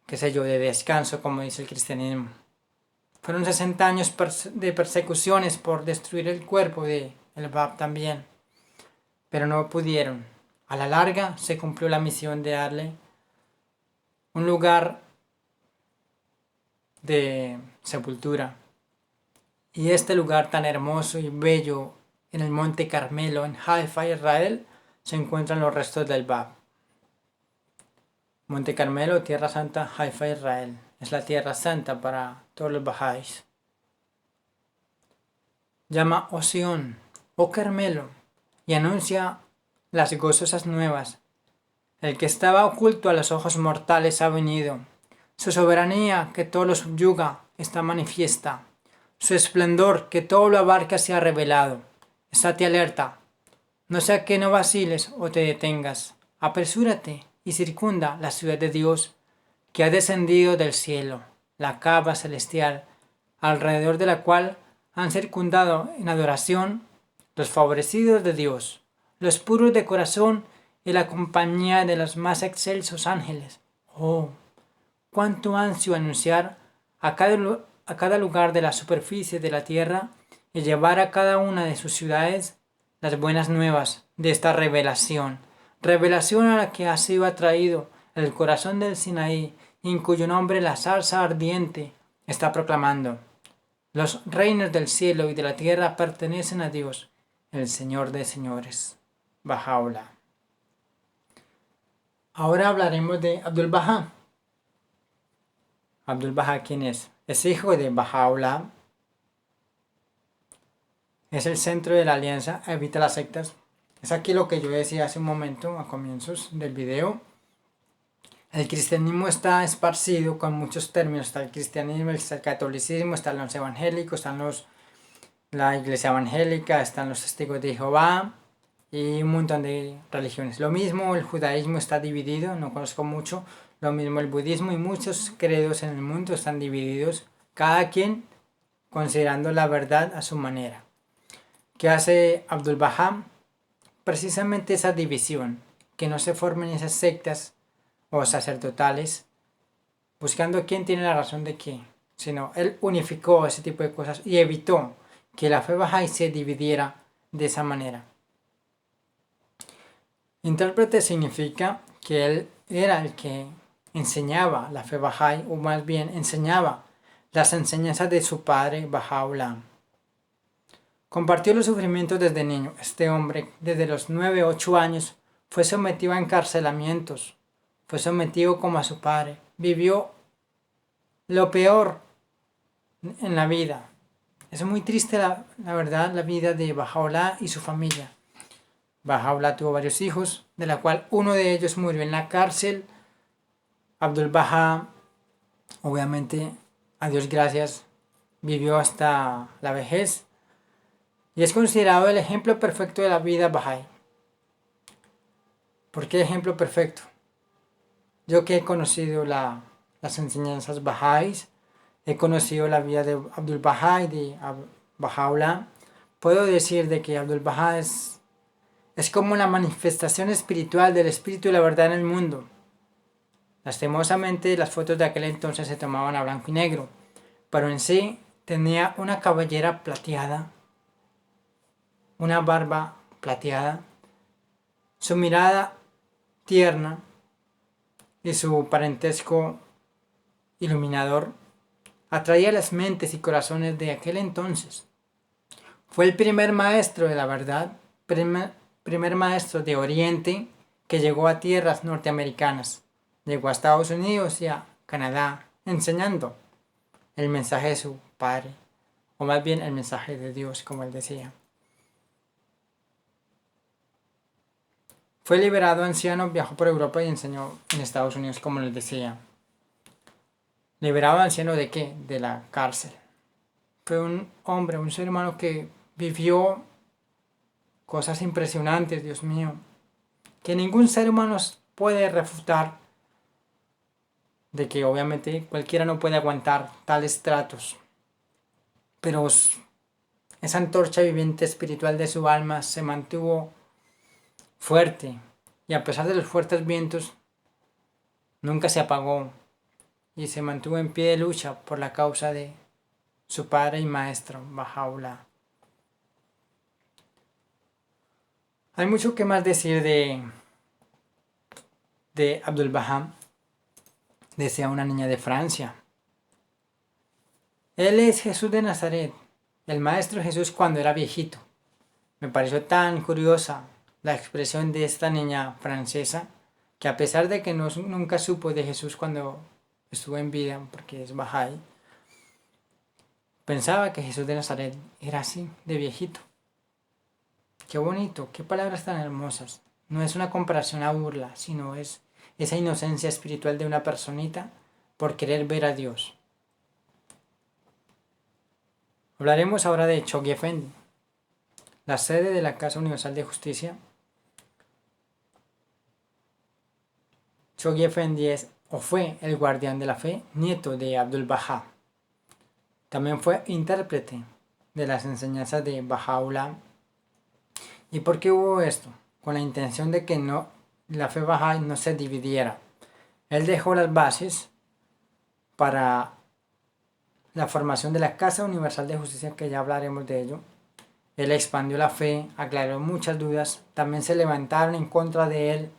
qué sé yo, de descanso, como dice el cristianismo. Fueron 60 años de persecuciones por destruir el cuerpo de el Bab también, pero no pudieron. A la larga se cumplió la misión de darle un lugar de sepultura. Y este lugar tan hermoso y bello en el monte Carmelo, en Haifa, Israel, se encuentran los restos del Bab. Monte Carmelo, Tierra Santa, Haifa, Israel. Es la Tierra Santa para todos los Bahá'ís. Llama oh Sión, oh Carmelo, y anuncia las gozosas nuevas. El que estaba oculto a los ojos mortales ha venido. Su soberanía que todo lo subyuga está manifiesta. Su esplendor que todo lo abarca se ha revelado. Estate alerta. No sea que no vaciles o te detengas. Apresúrate y circunda la ciudad de Dios que ha descendido del cielo, la cava celestial, alrededor de la cual han circundado en adoración los favorecidos de Dios, los puros de corazón y la compañía de los más excelsos ángeles. Oh, cuánto ansio anunciar a cada lugar de la superficie de la tierra y llevar a cada una de sus ciudades las buenas nuevas de esta revelación, revelación a la que ha sido atraído el corazón del Sinaí, en cuyo nombre la zarza ardiente está proclamando. Los reinos del cielo y de la tierra pertenecen a Dios, el Señor de señores. Bahá'u'lláh. Ahora hablaremos de Abdul-Bahá. Abdul-Bahá, ¿quién es? Es hijo de Bahá'u'lláh. Es el centro de la alianza Evita las sectas. Es aquí lo que yo decía hace un momento, a comienzos del video. El cristianismo está esparcido con muchos términos. Está el cristianismo, está el catolicismo, están los evangélicos, la iglesia evangélica, están los testigos de Jehová y un montón de religiones. Lo mismo el judaísmo está dividido, no conozco mucho. Lo mismo el budismo y muchos credos en el mundo están divididos, cada quien considerando la verdad a su manera. ¿Qué hace Abdul-Bahá? Precisamente esa división, que no se formen esas sectas o sacerdotales buscando quién tiene la razón de qué, sino él unificó ese tipo de cosas y evitó que la fe Bahá'í se dividiera de esa manera. Intérprete significa que él era el que enseñaba la fe Bahá'í, o más bien enseñaba las enseñanzas de su padre Baha'u'lláh. Compartió los sufrimientos desde niño. Este hombre, desde los 9 o 8 años, fue sometido a encarcelamientos, fue sometido como a su padre, vivió lo peor en la vida. Es muy triste la verdad la vida de Baha'u'lláh y su familia. Baha'u'lláh tuvo varios hijos, de la cual uno de ellos murió en la cárcel. Abdul-Bahá, obviamente, a Dios gracias, vivió hasta la vejez y es considerado el ejemplo perfecto de la vida Bahá'í. ¿Por qué ejemplo perfecto? Yo que he conocido las enseñanzas Bahá'ís, he conocido la vida de Abdul-Bahá y de Baha'u'lláh, puedo decir de que Abdul-Bahá es como la manifestación espiritual del espíritu y la verdad en el mundo. Lastimosamente las fotos de aquel entonces se tomaban a blanco y negro, pero en sí tenía una cabellera plateada, una barba plateada, su mirada tierna y su parentesco iluminador atraía las mentes y corazones de aquel entonces. Fue el primer maestro de la verdad, primer maestro de Oriente que llegó a tierras norteamericanas. Llegó a Estados Unidos y a Canadá enseñando el mensaje de su padre, o más bien el mensaje de Dios, como él decía. Fue liberado anciano, viajó por Europa y enseñó en Estados Unidos, como les decía. ¿Liberado anciano de qué? De la cárcel. Fue un hombre, un ser humano que vivió cosas impresionantes, Dios mío, que ningún ser humano puede refutar, de que obviamente cualquiera no puede aguantar tales tratos. Pero esa antorcha viviente espiritual de su alma se mantuvo fuerte y a pesar de los fuertes vientos nunca se apagó y se mantuvo en pie de lucha por la causa de su padre y maestro, Baha'u'lláh. Hay mucho que más decir de Abdul Baha. Decía una niña de Francia. Él es Jesús de Nazaret, el maestro Jesús cuando era viejito. Me pareció tan curiosa la expresión de esta niña francesa que a pesar de que nunca supo de Jesús cuando estuvo en vida, porque es Bahá'í, pensaba que Jesús de Nazaret era así, de viejito. Qué bonito, qué palabras tan hermosas. No es una comparación a burla, sino es esa inocencia espiritual de una personita por querer ver a Dios. Hablaremos ahora de Chogy Effendi, la sede de la Casa Universal de Justicia. Chogy Effendi es o fue el guardián de la fe, nieto de Abdul Baha. También fue intérprete de las enseñanzas de Baha'u'lláh. ¿Y por qué hubo esto? Con la intención de que la fe Bahá'í no se dividiera. Él dejó las bases para la formación de la Casa Universal de Justicia, que ya hablaremos de ello. Él expandió la fe, aclaró muchas dudas, también se levantaron en contra de él,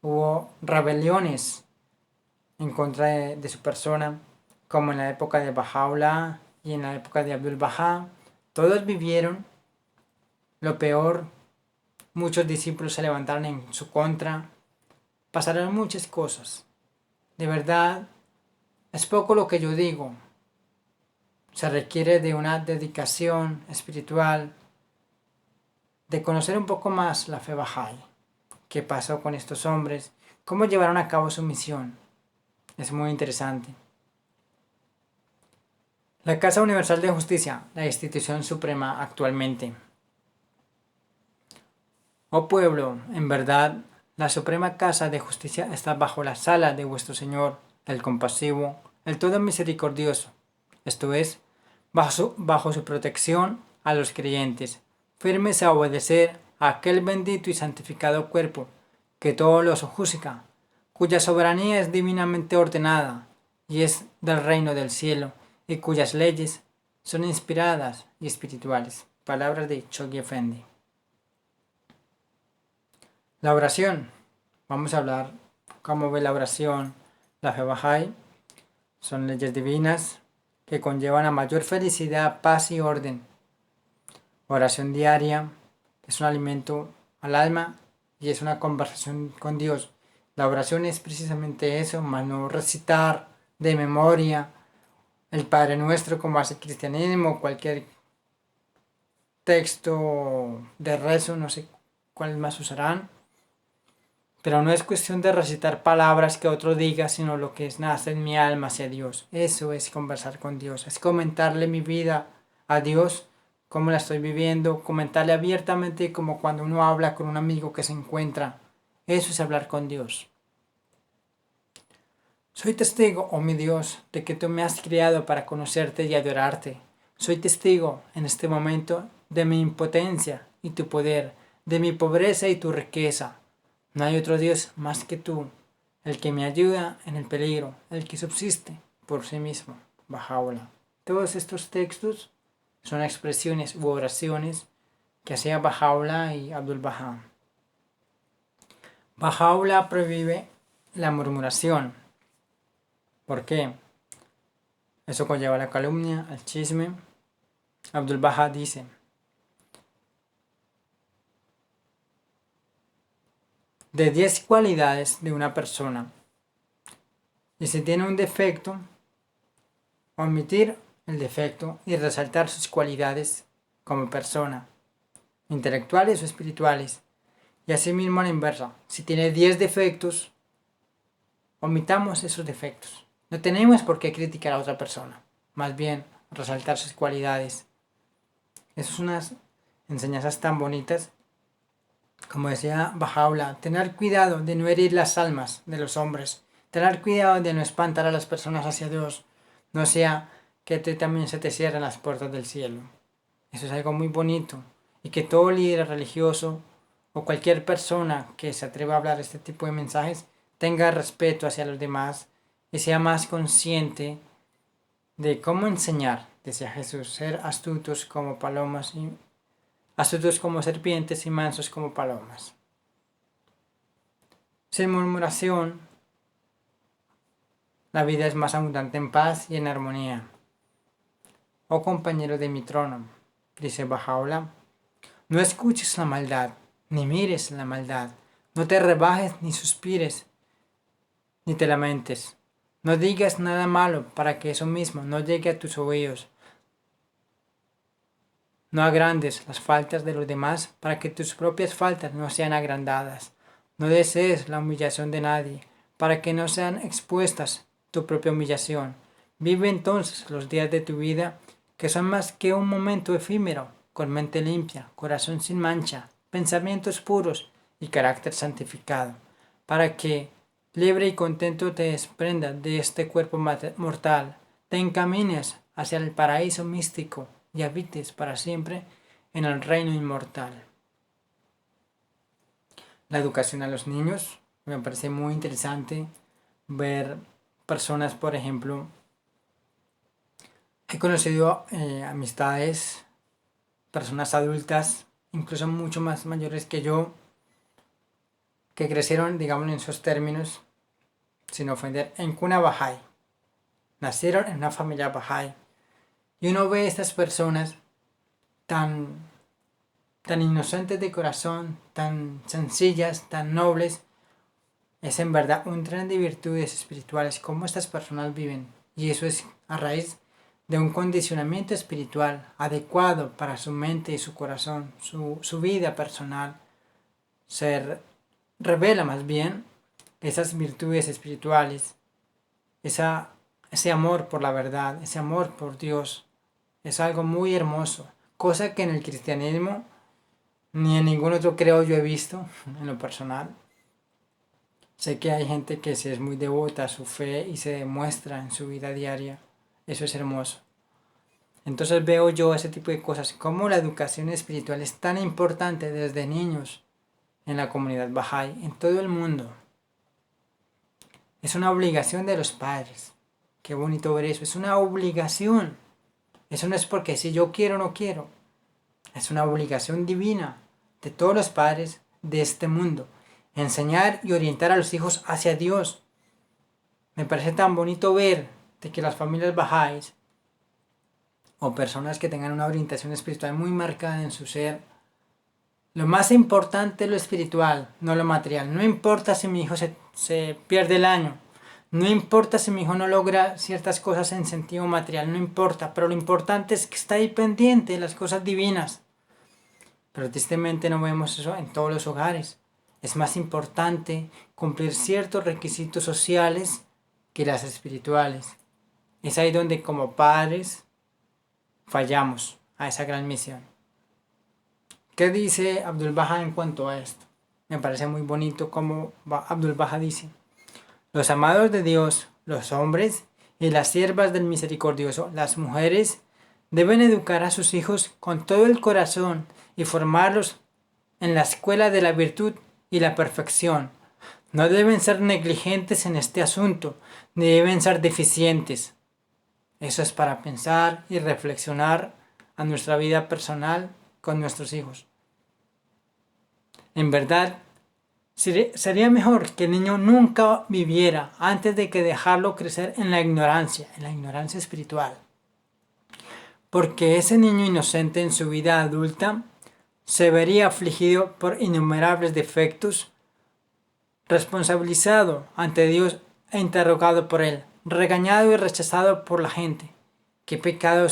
hubo rebeliones en contra de su persona, como en la época de Baha'u'lláh y en la época de Abdul Baha. Todos vivieron lo peor, muchos discípulos se levantaron en su contra, pasaron muchas cosas. De verdad, es poco lo que yo digo. Se requiere de una dedicación espiritual, de conocer un poco más la fe Bahá'í. ¿Qué pasó con estos hombres? ¿Cómo llevaron a cabo su misión? Es muy interesante. La Casa Universal de Justicia, la institución suprema actualmente. Oh pueblo, en verdad, la suprema Casa de Justicia está bajo la sala de vuestro Señor, el compasivo, el todo misericordioso, esto es, bajo su protección a los creyentes, firmes a obedecer a aquel bendito y santificado cuerpo que todo los juzga, cuya soberanía es divinamente ordenada y es del reino del cielo, y cuyas leyes son inspiradas y espirituales. Palabras de Chogy Effendi. La oración. Vamos a hablar cómo ve la oración la fe Bahá'í. Son leyes divinas que conllevan a mayor felicidad, paz y orden. Oración diaria es un alimento al alma y es una conversación con Dios. La oración es precisamente eso, más no recitar de memoria el Padre Nuestro como hace el cristianismo, cualquier texto de rezo, no sé cuál más usarán. Pero no es cuestión de recitar palabras que otro diga, sino lo que nace en mi alma hacia Dios. Eso es conversar con Dios, es comentarle mi vida a Dios, cómo la estoy viviendo, comentarle abiertamente como cuando uno habla con un amigo que se encuentra. Eso es hablar con Dios. Soy testigo, oh mi Dios, de que tú me has criado para conocerte y adorarte. Soy testigo en este momento de mi impotencia y tu poder, de mi pobreza y tu riqueza. No hay otro Dios más que tú, el que me ayuda en el peligro, el que subsiste por sí mismo. Baha'u'lláh. Todos estos textos son expresiones u oraciones que hacía Baha'u'lláh y Abdul Baha. Baha'u'lláh prohíbe la murmuración. ¿Por qué? Eso conlleva la calumnia, el chisme. Abdul Baha dice: de 10 cualidades de una persona, y si tiene un defecto, omitir el defecto y resaltar sus cualidades como persona, intelectuales o espirituales. Y asimismo a la inversa, si tiene 10 defectos, omitamos esos defectos. No tenemos por qué criticar a otra persona, más bien resaltar sus cualidades. Esas son unas enseñanzas tan bonitas. Como decía Baha'u'lláh, tener cuidado de no herir las almas de los hombres, tener cuidado de no espantar a las personas hacia Dios, no sea que también se te cierren las puertas del cielo. Eso es algo muy bonito. Y que todo líder religioso o cualquier persona que se atreva a hablar este tipo de mensajes tenga respeto hacia los demás y sea más consciente de cómo enseñar, decía Jesús, ser astutos como palomas y astutos como serpientes y mansos como palomas. Sin murmuración, la vida es más abundante en paz y en armonía. Oh compañero de mi trono, dice Bahá'u'lláh, no escuches la maldad, ni mires la maldad, no te rebajes ni suspires, ni te lamentes. No digas nada malo para que eso mismo no llegue a tus oídos. No agrandes las faltas de los demás para que tus propias faltas no sean agrandadas. No desees la humillación de nadie para que no sean expuestas tu propia humillación. Vive entonces los días de tu vida que son más que un momento efímero, con mente limpia, corazón sin mancha, pensamientos puros y carácter santificado, para que, libre y contento, te desprendas de este cuerpo mortal, te encamines hacia el paraíso místico y habites para siempre en el reino inmortal. La educación a los niños, me parece muy interesante ver personas, por ejemplo, he conocido amistades, personas adultas, incluso mucho más mayores que yo, que crecieron, digamos, en esos términos, sin ofender, en cuna Bahá'í. Nacieron en una familia Bahá'í. Y uno ve a estas personas tan inocentes de corazón, tan sencillas, tan nobles. Es en verdad un tren de virtudes espirituales, cómo estas personas viven. Y eso es a raíz de un condicionamiento espiritual adecuado para su mente y su corazón, su vida personal. Se revela más bien esas virtudes espirituales, ese amor por la verdad, ese amor por Dios. Es algo muy hermoso, cosa que en el cristianismo ni en ningún otro creo yo he visto en lo personal. Sé que hay gente que se es muy devota a su fe y se demuestra en su vida diaria. Eso es hermoso. Entonces veo yo ese tipo de cosas, como la educación espiritual es tan importante desde niños en la comunidad Bahá'í, en todo el mundo. Es una obligación de los padres. Qué bonito ver eso. Es una obligación. Eso no es porque si yo quiero o no quiero. Es una obligación divina de todos los padres de este mundo. Enseñar y orientar a los hijos hacia Dios. Me parece tan bonito ver de que las familias bahá'ís o personas que tengan una orientación espiritual muy marcada en su ser, lo más importante es lo espiritual, no lo material. No importa si mi hijo se pierde el año, no importa si mi hijo no logra ciertas cosas en sentido material, no importa, pero lo importante es que está ahí pendiente de las cosas divinas. Pero tristemente no vemos eso en todos los hogares. Es más importante cumplir ciertos requisitos sociales que las espirituales. Es ahí donde como padres fallamos a esa gran misión. ¿Qué dice Abdul Baha en cuanto a esto? Me parece muy bonito como Abdul Baha dice: los amados de Dios, los hombres y las siervas del misericordioso, las mujeres, deben educar a sus hijos con todo el corazón y formarlos en la escuela de la virtud y la perfección. No deben ser negligentes en este asunto, ni deben ser deficientes. Eso es para pensar y reflexionar a nuestra vida personal con nuestros hijos. En verdad, sería mejor que el niño nunca viviera antes de que dejarlo crecer en la ignorancia espiritual. Porque ese niño inocente en su vida adulta se vería afligido por innumerables defectos, responsabilizado ante Dios e interrogado por Él, regañado y rechazado por la gente. ¿Qué pecado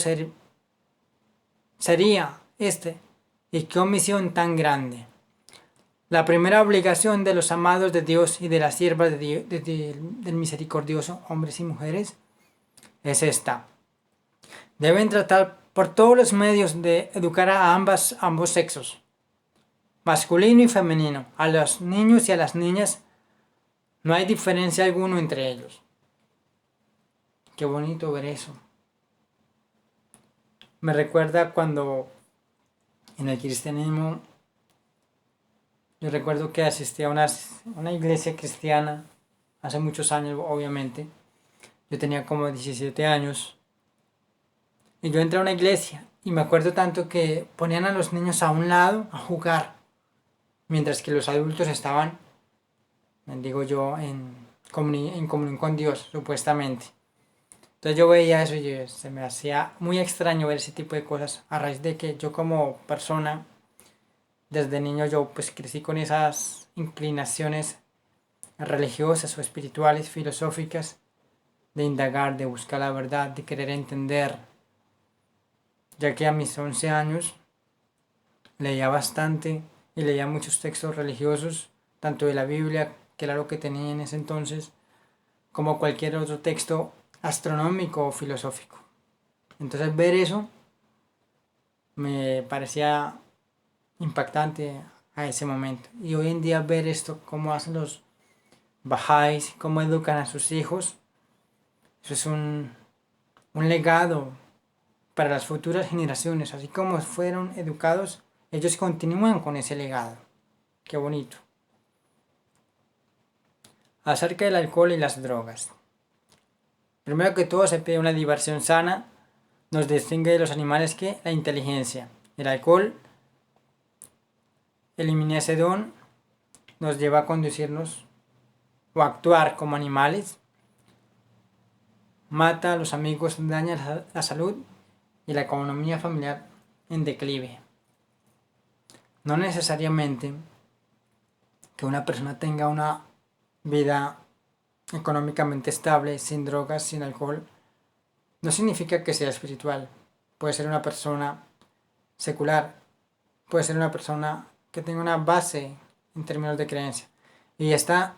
sería este? ¿Y qué omisión tan grande? La primera obligación de los amados de Dios y de las siervas del misericordioso, hombres y mujeres, es esta. Deben tratar por todos los medios de educar a ambos sexos, masculino y femenino, a los niños y a las niñas. No hay diferencia alguna entre ellos. Qué bonito ver eso. Me recuerda cuando En el cristianismo, yo recuerdo que asistí a una iglesia cristiana hace muchos años, obviamente. Yo tenía como 17 años. Y yo entré a una iglesia y me acuerdo tanto que ponían a los niños a un lado a jugar, mientras que los adultos estaban, digo yo, en comunión con Dios, supuestamente. Entonces yo veía eso y se me hacía muy extraño ver ese tipo de cosas a raíz de que yo como persona, desde niño yo pues crecí con esas inclinaciones religiosas o espirituales, filosóficas, de indagar, de buscar la verdad, de querer entender, ya que a mis 11 años leía bastante y leía muchos textos religiosos, tanto de la Biblia, que era lo que tenía en ese entonces, como cualquier otro texto astronómico o filosófico. Entonces ver eso me parecía impactante a ese momento. Y hoy en día ver esto, cómo hacen los bahá'ís, cómo educan a sus hijos, eso es un legado para las futuras generaciones. Así como fueron educados, ellos continúan con ese legado. Qué bonito. Acerca del alcohol y las drogas. Primero que todo se pide una diversión sana, nos distingue de los animales que la inteligencia. El alcohol elimina ese don, nos lleva a conducirnos o a actuar como animales, mata a los amigos, daña la salud y la economía familiar en declive. No necesariamente que una persona tenga una vida económicamente estable, sin drogas, sin alcohol, no significa que sea espiritual. Puede ser una persona secular, puede ser una persona que tenga una base en términos de creencia y está,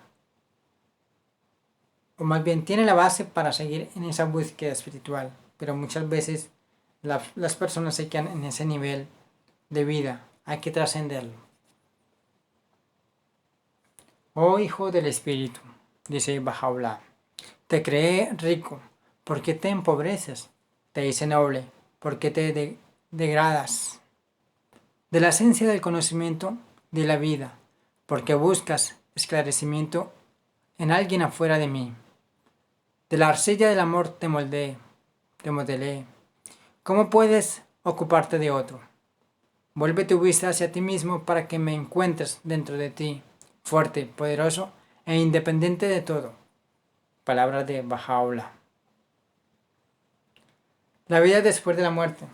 o más bien tiene la base para seguir en esa búsqueda espiritual, pero muchas veces las personas se quedan en ese nivel de vida, hay que trascenderlo. Oh hijo del espíritu, dice Baha'u'lláh, te creé rico, ¿por qué te empobreces? Te hice noble, ¿por qué te degradas? De la esencia del conocimiento de la vida, porque buscas esclarecimiento en alguien afuera de mí. De la arcilla del amor te moldeé, te modelé. ¿Cómo puedes ocuparte de otro? Vuelve tu vista hacia ti mismo para que me encuentres dentro de ti, fuerte, poderoso e independiente de todo. Palabras de Baha'u'lláh. La vida después de la muerte.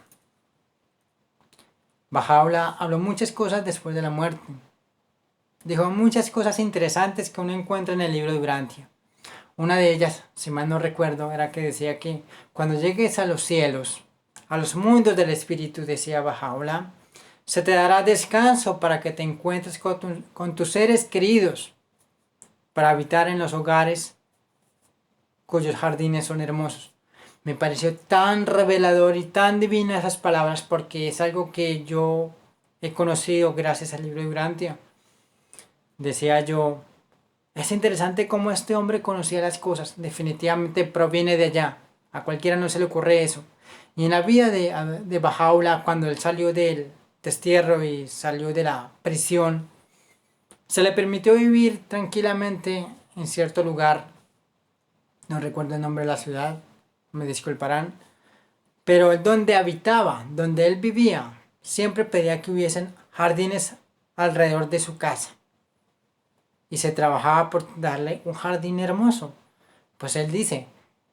Baha'u'lláh habló muchas cosas después de la muerte. Dijo muchas cosas interesantes que uno encuentra en el libro de Urantia. Una de ellas, si mal no recuerdo, era que decía que cuando llegues a los cielos, a los mundos del espíritu, decía Baha'u'lláh, se te dará descanso para que te encuentres con tus seres queridos, para habitar en los hogares cuyos jardines son hermosos. Me pareció tan revelador y tan divina esas palabras porque es algo que yo he conocido gracias al libro de Urantia. Decía yo, es interesante cómo este hombre conocía las cosas, definitivamente proviene de allá, a cualquiera no se le ocurre eso. Y en la vida de Baha'u'lláh, cuando él salió del destierro y salió de la prisión, se le permitió vivir tranquilamente en cierto lugar, no recuerdo el nombre de la ciudad, me disculparán, pero donde habitaba, donde él vivía, siempre pedía que hubiesen jardines alrededor de su casa. Y se trabajaba por darle un jardín hermoso. Pues él dice,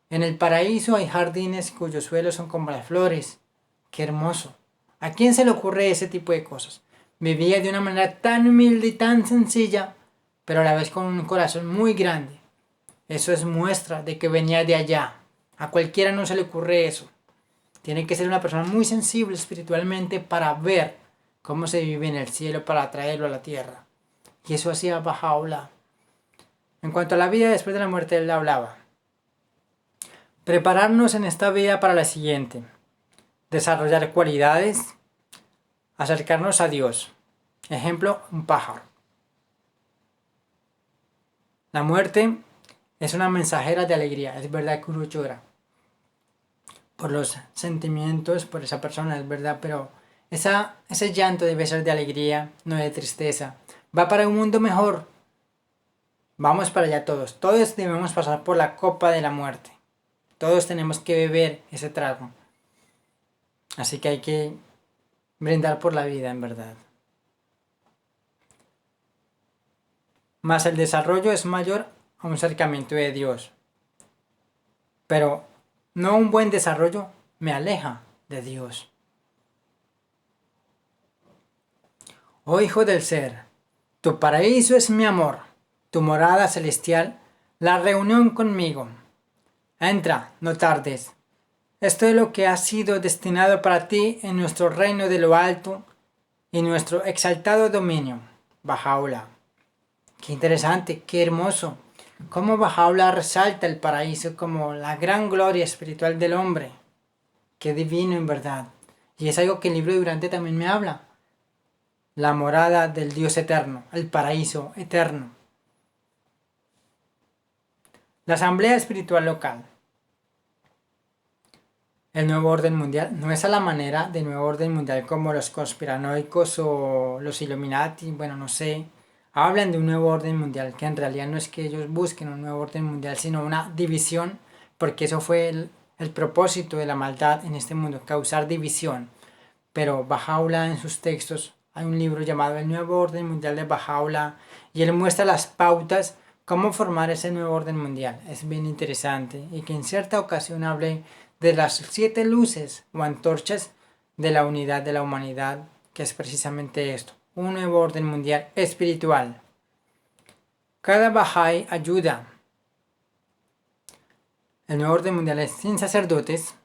en el paraíso hay jardines cuyos suelos son como las flores. ¡Qué hermoso! ¿A quién se le ocurre ese tipo de cosas? Vivía de una manera tan humilde y tan sencilla, pero a la vez con un corazón muy grande. Eso es muestra de que venía de allá. A cualquiera no se le ocurre eso. Tiene que ser una persona muy sensible espiritualmente para ver cómo se vive en el cielo, para traerlo a la tierra. Y eso hacía Baha'u'lláh. En cuanto a la vida después de la muerte, él hablaba. Prepararnos en esta vida para la siguiente. Desarrollar cualidades. Acercarnos a Dios. Ejemplo, un pájaro. La muerte es una mensajera de alegría. Es verdad que uno llora por los sentimientos, por esa persona, es verdad, pero Ese llanto debe ser de alegría, no de tristeza. Va para un mundo mejor. Vamos para allá todos. Todos debemos pasar por la copa de la muerte. Todos tenemos que beber ese trago. Así que hay que brindar por la vida, en verdad. Más el desarrollo es mayor a un acercamiento de Dios. Pero no un buen desarrollo me aleja de Dios. Oh Hijo del Ser, tu paraíso es mi amor, tu morada celestial, la reunión conmigo. Entra, no tardes. Esto es lo que ha sido destinado para ti en nuestro reino de lo alto y nuestro exaltado dominio. Bahá'u'lláh. Qué interesante, qué hermoso. Cómo Bahá'u'lláh resalta el paraíso como la gran gloria espiritual del hombre. Qué divino en verdad. Y es algo que el libro de Durante también me habla. La morada del Dios eterno, el paraíso eterno. La asamblea espiritual local. El nuevo orden mundial no es a la manera de nuevo orden mundial como los conspiranoicos o los Illuminati, bueno, no sé. Hablan de un nuevo orden mundial, que en realidad no es que ellos busquen un nuevo orden mundial, sino una división, porque eso fue el propósito de la maldad en este mundo, causar división. Pero Bahá'u'lláh en sus textos, hay un libro llamado El Nuevo Orden Mundial de Bahá'u'lláh, y él muestra las pautas cómo formar ese nuevo orden mundial. Es bien interesante, y que en cierta ocasión hablé de las 7 luces o antorchas de la unidad de la humanidad, que es precisamente esto, un nuevo orden mundial espiritual. Cada Bahá'í ayuda. El nuevo orden mundial es sin sacerdotes.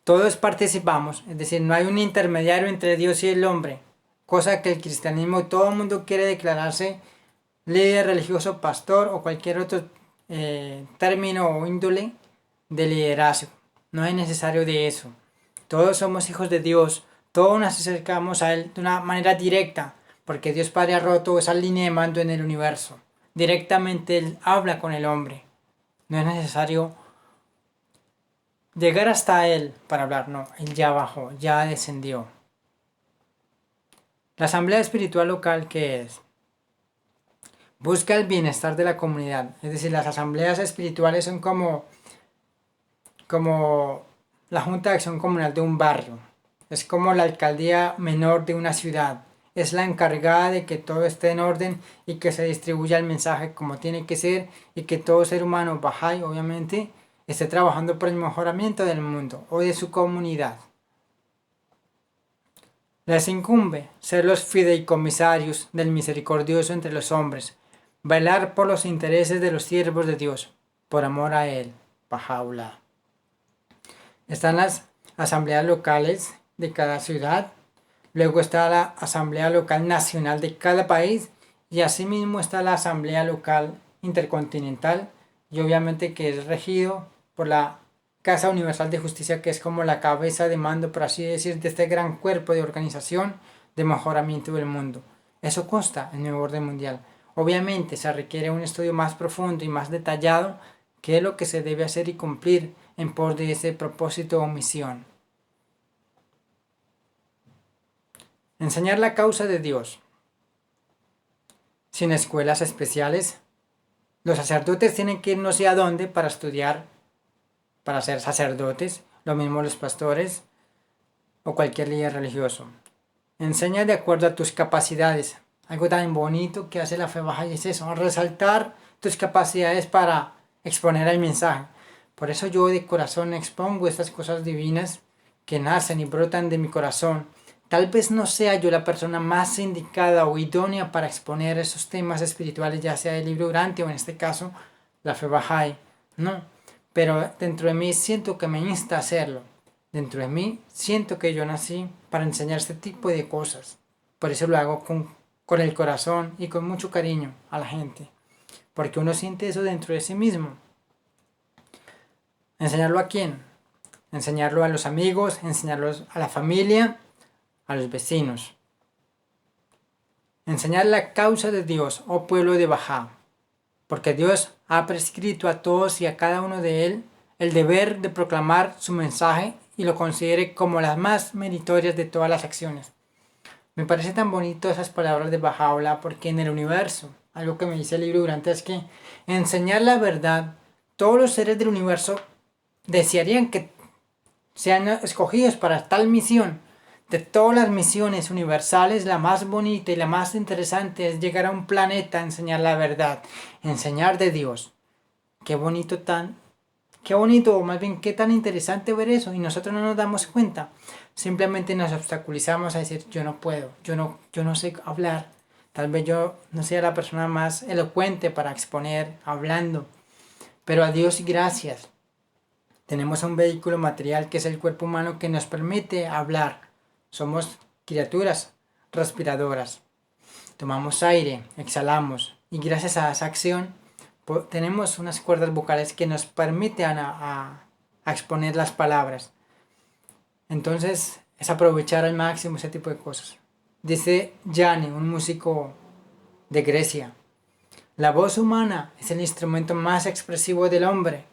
Todos participamos, es decir, no hay un intermediario entre Dios y el hombre, cosa que el cristianismo, todo el mundo quiere declararse líder religioso, pastor o cualquier otro término o índole de liderazgo. No es necesario de eso. Todos somos hijos de Dios, todos nos acercamos a Él de una manera directa, porque Dios Padre ha roto esa línea de mando en el universo. Directamente Él habla con el hombre. No es necesario llegar hasta Él para hablar, no, Él ya bajó, ya descendió. La asamblea espiritual local, ¿qué es? Busca el bienestar de la comunidad, es decir, las asambleas espirituales son como la junta de acción comunal de un barrio, es como la alcaldía menor de una ciudad, es la encargada de que todo esté en orden y que se distribuya el mensaje como tiene que ser y que todo ser humano, Bahá'í obviamente, esté trabajando por el mejoramiento del mundo o de su comunidad. Les incumbe ser los fideicomisarios del misericordioso entre los hombres, velar por los intereses de los siervos de Dios, por amor a Él, Bahá'u'lláh. Están las asambleas locales de cada ciudad, luego está la asamblea local nacional de cada país y asimismo está la asamblea local intercontinental y obviamente que es regido por la Casa Universal de Justicia, que es como la cabeza de mando, por así decir, de este gran cuerpo de organización de mejoramiento del mundo. Eso consta en el nuevo orden mundial. Obviamente se requiere un estudio más profundo y más detallado qué es lo que se debe hacer y cumplir en pos de ese propósito o misión. Enseñar la causa de Dios. Sin escuelas especiales, los sacerdotes tienen que ir no sé a dónde para estudiar, para ser sacerdotes, lo mismo los pastores o cualquier líder religioso. Enseña de acuerdo a tus capacidades. Algo tan bonito que hace la fe Bahá'í es eso, resaltar tus capacidades para exponer el mensaje. Por eso yo de corazón expongo estas cosas divinas que nacen y brotan de mi corazón. Tal vez no sea yo la persona más indicada o idónea para exponer esos temas espirituales, ya sea el libro Durante o en este caso la fe Bahá'í. No, pero dentro de mí siento que me insta a hacerlo. Dentro de mí siento que yo nací para enseñar este tipo de cosas. Por eso lo hago con el corazón y con mucho cariño a la gente. Porque uno siente eso dentro de sí mismo. ¿Enseñarlo a quién? Enseñarlo a los amigos, enseñarlo a la familia, a los vecinos. Enseñar la causa de Dios, oh pueblo de Bahá'í. Porque Dios ha prescrito a todos y a cada uno de él el deber de proclamar su mensaje y lo considere como las más meritorias de todas las acciones. Me parece tan bonito esas palabras de Baha'u'lláh, porque en el universo, algo que me dice el libro durante es que enseñar la verdad, todos los seres del universo desearían que sean escogidos para tal misión. De todas las misiones universales, la más bonita y la más interesante es llegar a un planeta a enseñar la verdad, enseñar de Dios. Qué bonito o más bien qué tan interesante ver eso, y nosotros no nos damos cuenta. Simplemente nos obstaculizamos a decir, yo no puedo, yo no sé hablar, tal vez yo no sea la persona más elocuente para exponer hablando, pero a Dios gracias. Tenemos un vehículo material que es el cuerpo humano que nos permite hablar. Somos criaturas respiradoras. Tomamos aire, exhalamos, y gracias a esa acción tenemos unas cuerdas vocales que nos permiten a exponer las palabras. Entonces es aprovechar al máximo ese tipo de cosas. Dice Yanni, un músico de Grecia: la voz humana es el instrumento más expresivo del hombre.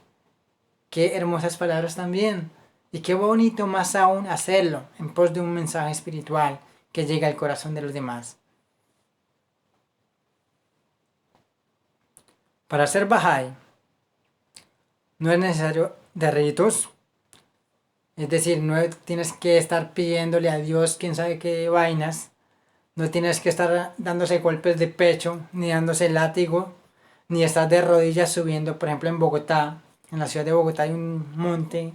Qué hermosas palabras también. Y qué bonito más aún hacerlo en pos de un mensaje espiritual que llegue al corazón de los demás. Para ser Bahá'í no es necesario de ritos. Es decir, no tienes que estar pidiéndole a Dios quién sabe qué vainas. No tienes que estar dándose golpes de pecho, ni dándose látigo, ni estar de rodillas subiendo. Por ejemplo, en Bogotá, en la ciudad de Bogotá hay un monte,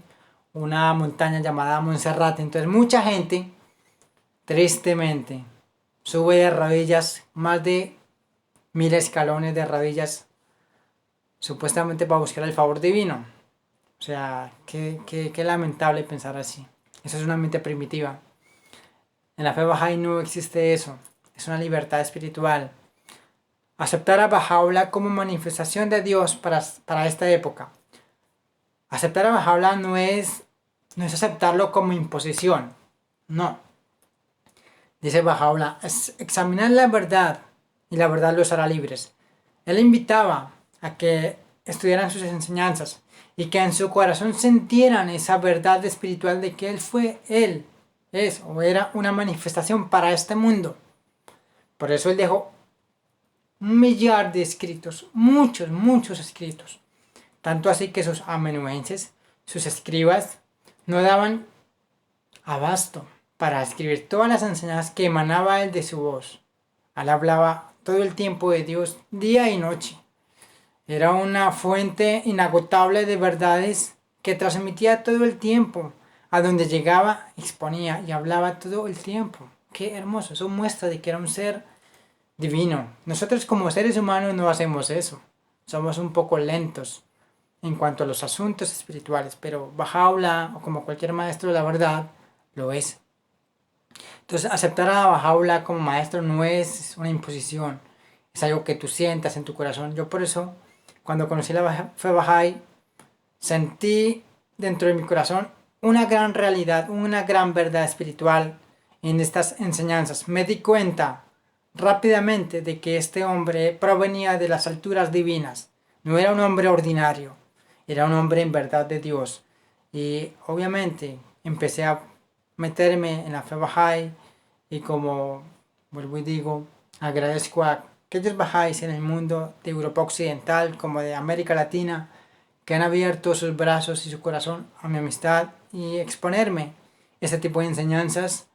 una montaña llamada Monserrate. Entonces mucha gente, tristemente, sube de rodillas, más de 1000 escalones de rodillas, supuestamente para buscar el favor divino. O sea, qué lamentable pensar así. Eso es una mente primitiva. En la fe Bahá'í no existe eso. Es una libertad espiritual. Aceptar a Baha'u'lláh como manifestación de Dios para esta época. Aceptar a Baha'u'lláh no es aceptarlo como imposición. No. Dice Baha'u'lláh, es examinar la verdad y la verdad los hará libres. Él invitaba a que estudiaran sus enseñanzas y que en su corazón sintieran esa verdad espiritual de que Él es o era una manifestación para este mundo. Por eso Él dejó 1.000.000 de escritos, muchos escritos. Tanto así que sus amanuenses, sus escribas, no daban abasto para escribir todas las enseñanzas que emanaba Él de su voz. Él hablaba todo el tiempo de Dios, día y noche. Era una fuente inagotable de verdades que transmitía todo el tiempo. A donde llegaba, exponía y hablaba todo el tiempo. Qué hermoso, eso muestra de que era un ser divino. Nosotros como seres humanos no hacemos eso. Somos un poco lentos en cuanto a los asuntos espirituales, pero Baha'u'lláh, o como cualquier maestro de la verdad, lo es. Entonces, aceptar a Baha'u'lláh como maestro no es una imposición, es algo que tú sientas en tu corazón. Yo por eso, cuando conocí la fe Bahá'í, sentí dentro de mi corazón una gran realidad, una gran verdad espiritual en estas enseñanzas. Me di cuenta rápidamente de que este hombre provenía de las alturas divinas. No era un hombre ordinario, era un hombre en verdad de Dios. Y obviamente empecé a meterme en la fe Bahá'í, y como vuelvo y digo, agradezco a aquellos Bahá'ís en el mundo de Europa Occidental como de América Latina que han abierto sus brazos y su corazón a mi amistad y exponerme este tipo de enseñanzas,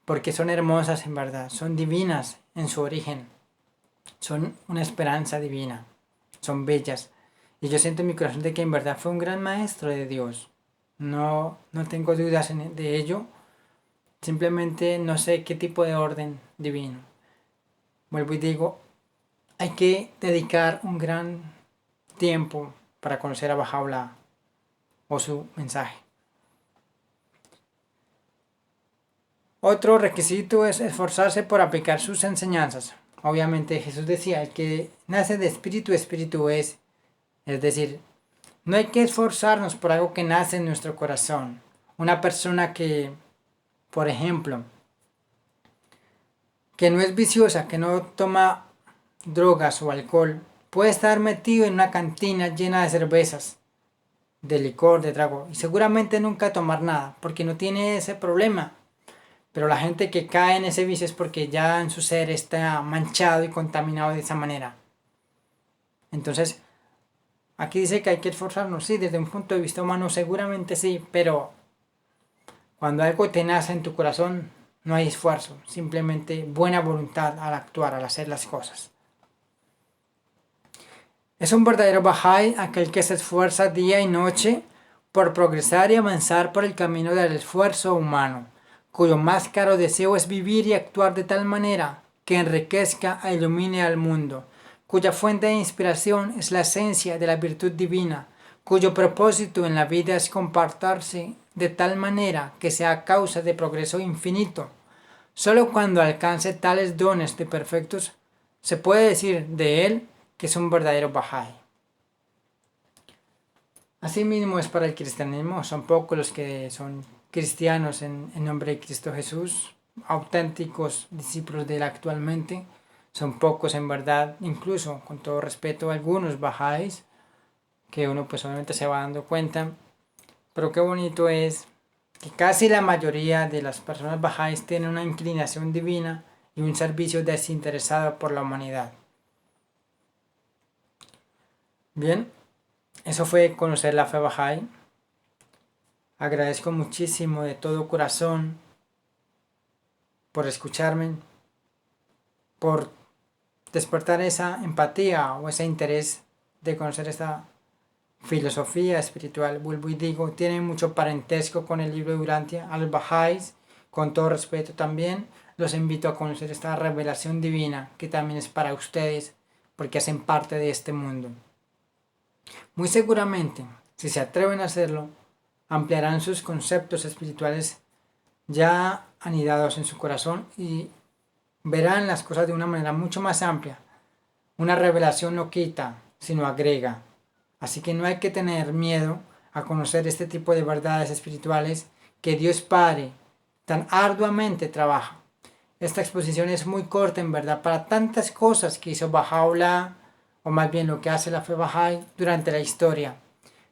porque son hermosas en verdad, son divinas en su origen, son una esperanza divina, son bellas. Y yo siento en mi corazón de que en verdad fue un gran maestro de Dios. No tengo dudas de ello. Simplemente no sé qué tipo de orden divino. Vuelvo y digo, hay que dedicar un gran tiempo para conocer a Baha'u'lláh o su mensaje. Otro requisito es esforzarse por aplicar sus enseñanzas. Obviamente Jesús decía, el que nace de espíritu, espíritu es. Es decir, no hay que esforzarnos por algo que nace en nuestro corazón. Una persona que, por ejemplo, que no es viciosa, que no toma drogas o alcohol, puede estar metido en una cantina llena de cervezas de licor, de trago, y seguramente nunca tomar nada, porque no tiene ese problema. Pero la gente que cae en ese vicio es porque ya en su ser está manchado y contaminado de esa manera. Entonces, aquí dice que hay que esforzarnos, sí, desde un punto de vista humano seguramente sí, pero cuando algo te nace en tu corazón, no hay esfuerzo, simplemente buena voluntad al actuar, al hacer las cosas. Es un verdadero Bahá'í aquel que se esfuerza día y noche por progresar y avanzar por el camino del esfuerzo humano, cuyo más caro deseo es vivir y actuar de tal manera que enriquezca e ilumine al mundo, cuya fuente de inspiración es la esencia de la virtud divina, cuyo propósito en la vida es comportarse de tal manera que sea causa de progreso infinito. Solo cuando alcance tales dones de perfectos se puede decir de él que es un verdadero Bahá'í. Asimismo es para el cristianismo, son pocos los que son cristianos en nombre de Cristo Jesús, auténticos discípulos de él actualmente, son pocos en verdad, incluso con todo respeto algunos Bahá'ís, que uno pues obviamente se va dando cuenta, pero qué bonito es que casi la mayoría de las personas Bahá'ís tienen una inclinación divina y un servicio desinteresado por la humanidad. Bien, eso fue conocer la fe Bahá'í. Agradezco muchísimo de todo corazón por escucharme, por despertar esa empatía o ese interés de conocer esta filosofía espiritual. Vuelvo y digo, tiene mucho parentesco con el libro de Urantia. A los Bahá'ís, con todo respeto también, los invito a conocer esta revelación divina que también es para ustedes porque hacen parte de este mundo. Muy seguramente, si se atreven a hacerlo, ampliarán sus conceptos espirituales ya anidados en su corazón y verán las cosas de una manera mucho más amplia. Una revelación no quita, sino agrega. Así que no hay que tener miedo a conocer este tipo de verdades espirituales que Dios Padre tan arduamente trabaja. Esta exposición es muy corta en verdad para tantas cosas que hizo Baha'u'lláh, o más bien lo que hace la fe Bahá'í durante la historia,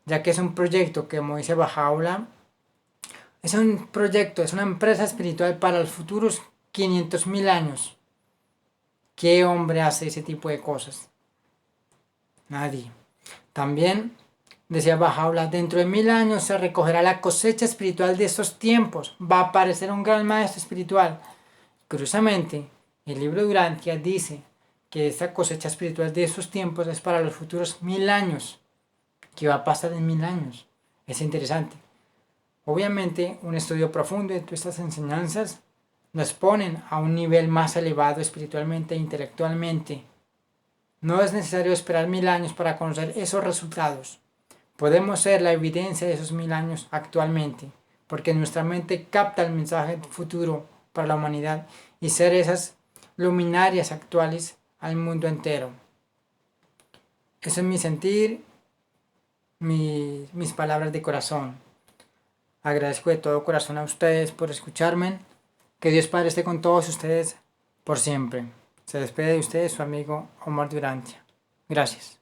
ya que es un proyecto que, como dice Baha'u'lláh, es un proyecto, es una empresa espiritual para los futuros 500.000 años. ¿Qué hombre hace ese tipo de cosas? Nadie. También decía Baha'u'lláh, dentro de 1000 años se recogerá la cosecha espiritual de esos tiempos. Va a aparecer un gran maestro espiritual. Curiosamente, el libro de Urantia dice que esta cosecha espiritual de esos tiempos es para los futuros 1000 años. ¿Qué va a pasar en 1000 años? Es interesante. Obviamente, un estudio profundo de todas estas enseñanzas nos ponen a un nivel más elevado espiritualmente e intelectualmente. No es necesario esperar 1000 años para conocer esos resultados. Podemos ser la evidencia de esos 1000 años actualmente, porque nuestra mente capta el mensaje futuro para la humanidad y ser esas luminarias actuales al mundo entero. Eso es mi sentir, mis palabras de corazón. Agradezco de todo corazón a ustedes por escucharme. Que Dios Padre esté con todos ustedes por siempre. Se despide de ustedes su amigo Omar Durantia. Gracias.